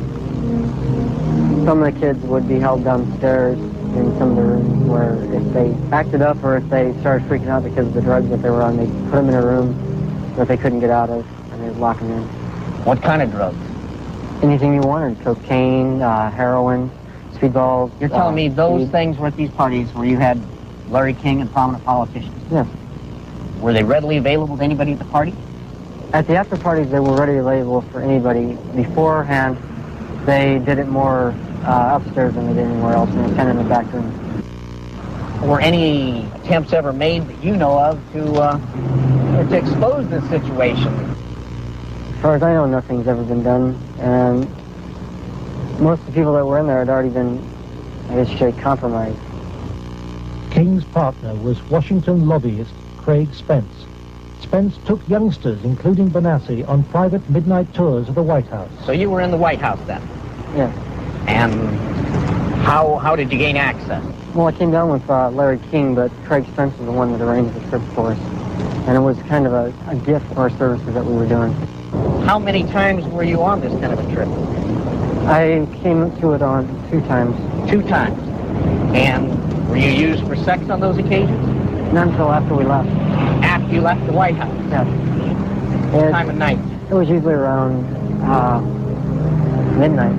Some of the kids would be held downstairs in some of the rooms where if they acted up or if they started freaking out because of the drugs that they were on, they'd put them in a room that they couldn't get out of, and they'd lock them in. What kind of drugs? Anything you wanted. Cocaine, heroin, speedballs. You're telling me those things were at these parties where you had Larry King and prominent politicians? Yes. Were they readily available to anybody at the party? At the after parties, they were readily available for anybody. Beforehand, they did it more upstairs than they did anywhere else, and they kind of in the back room. Were any attempts ever made that you know of to expose this situation? As far as I know, nothing's ever been done, and most of the people that were in there had already been, I guess you say, compromised. King's partner was Washington lobbyist Craig Spence. Spence took youngsters, including Bonassi, on private midnight tours of the White House. So you were in the White House then? Yes. And how did you gain access? Well, I came down with Larry King, but Craig Spence was the one that arranged the trip for us. And it was kind of a gift for our services that we were doing. How many times were you on this kind of a trip? I came to it on 2 times. 2 times. And were you used for sex on those occasions? Not until after we left. After you left the White House? Yes. What time of night? It was usually around midnight.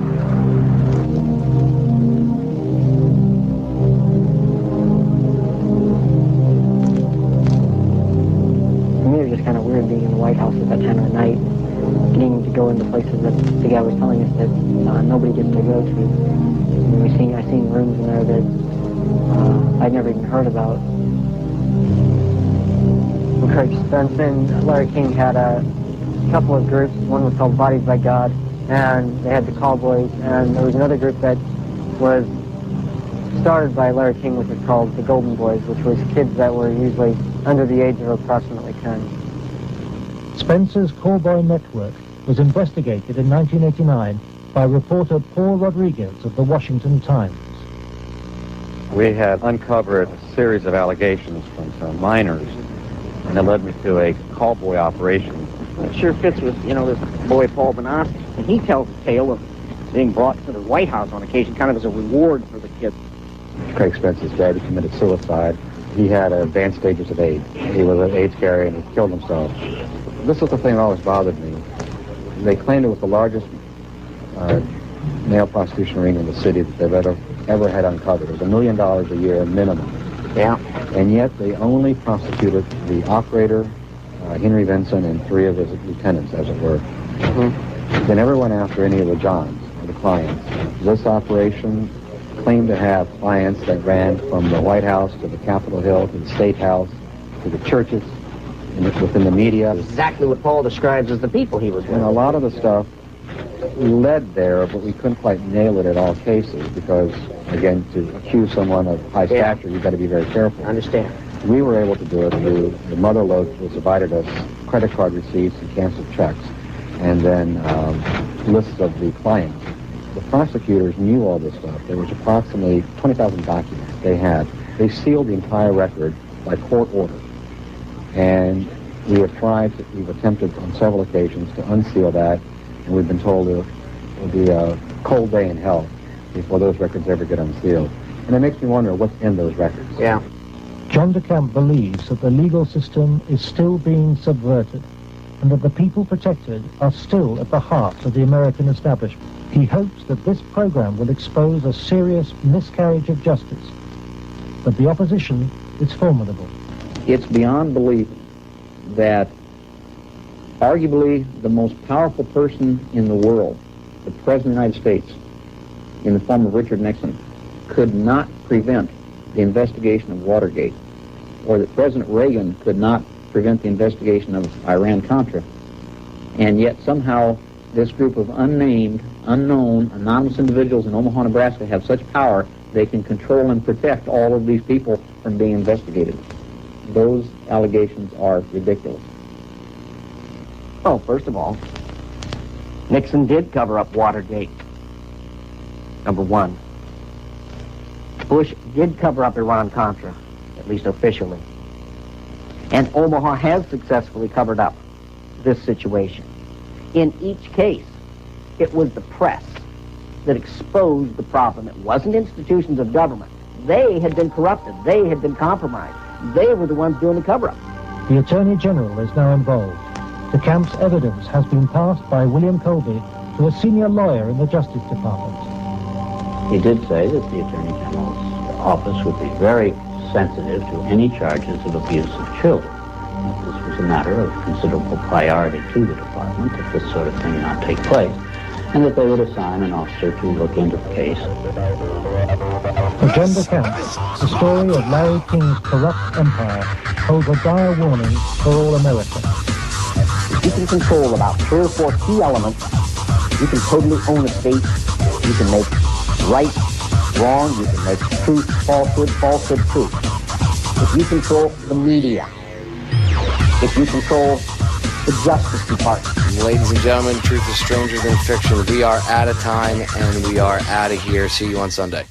For me, it was just kind of weird being in the White House at that time of the night, getting to go into places that the guy was telling us that nobody gets to go to. And I seen rooms in there that I'd never even heard about. Craig Spence and Larry King had a couple of groups. One was called Bodies by God, and they had the Cowboys, and there was another group that was started by Larry King, which was called the Golden Boys, which was kids that were usually under the age of approximately 10. Spencer's Cowboy Network was investigated in 1989 by reporter Paul Rodriguez of the Washington Times. We had uncovered a series of allegations from some minors, and it led me to a cowboy operation. It sure fits with, this boy Paul Benassi. And he tells the tale of being brought to the White House on occasion, kind of as a reward for the kid. Craig Spence's dad, he committed suicide. He had advanced stages of AIDS. He was an AIDS carrier and he killed himself. This was the thing that always bothered me. They claimed it was the largest male prostitution ring in the city that they've ever had uncovered. It was $1 million a year minimum. Yeah. And yet they only prosecuted the operator, Henry Vinson, and 3 of his lieutenants, as it were. Mm-hmm. They never went after any of the Johns, or the clients. This operation claimed to have clients that ran from the White House to the Capitol Hill to the State House to the churches, within the media. Exactly what Paul describes as the people he was with. And a lot of the stuff led there, but we couldn't quite nail it at all cases because, again, to accuse someone of high stature, you've got to be very careful. I understand. We were able to do it through the mother lode was provided us credit card receipts and canceled checks, and then lists of the clients. The prosecutors knew all this stuff. There was approximately 20,000 documents they had. They sealed the entire record by court order. And we've attempted on several occasions to unseal that, and we've been told it will be a cold day in hell before those records ever get unsealed. And it makes me wonder what's in those records. Yeah. John DeCamp believes that the legal system is still being subverted and that the people protected are still at the heart of the American establishment. He hopes that this program will expose a serious miscarriage of justice, but the opposition is formidable. It's beyond belief that arguably the most powerful person in the world, the President of the United States, in the form of Richard Nixon, could not prevent the investigation of Watergate, or that President Reagan could not prevent the investigation of Iran-Contra. And yet somehow this group of unnamed, unknown, anonymous individuals in Omaha, Nebraska have such power they can control and protect all of these people from being investigated. Those allegations are ridiculous. Well, first of all, Nixon did cover up Watergate. Number 1. Bush did cover up Iran-Contra, at least officially. And Omaha has successfully covered up this situation. In each case, it was the press that exposed the problem. It wasn't institutions of government. They had been corrupted. They had been compromised. They were the ones doing the cover-up. The Attorney General is now involved. DeCamp's evidence has been passed by William Colby to a senior lawyer in the Justice Department. He did say that the Attorney General's office would be very sensitive to any charges of abuse of children. This was a matter of considerable priority to the department if this sort of thing not take place, and that they would assign an officer to look into the case. For John DeCamp, the story of Larry King's corrupt empire holds a dire warning for all America. If you can control about 3 or 4 key elements, you can totally own a state. You can make right wrong. You can make truth falsehood, falsehood truth. If you control the media, if you control the Justice Department. Ladies and gentlemen, truth is stranger than fiction. We are out of time and we are out of here. See you on Sunday.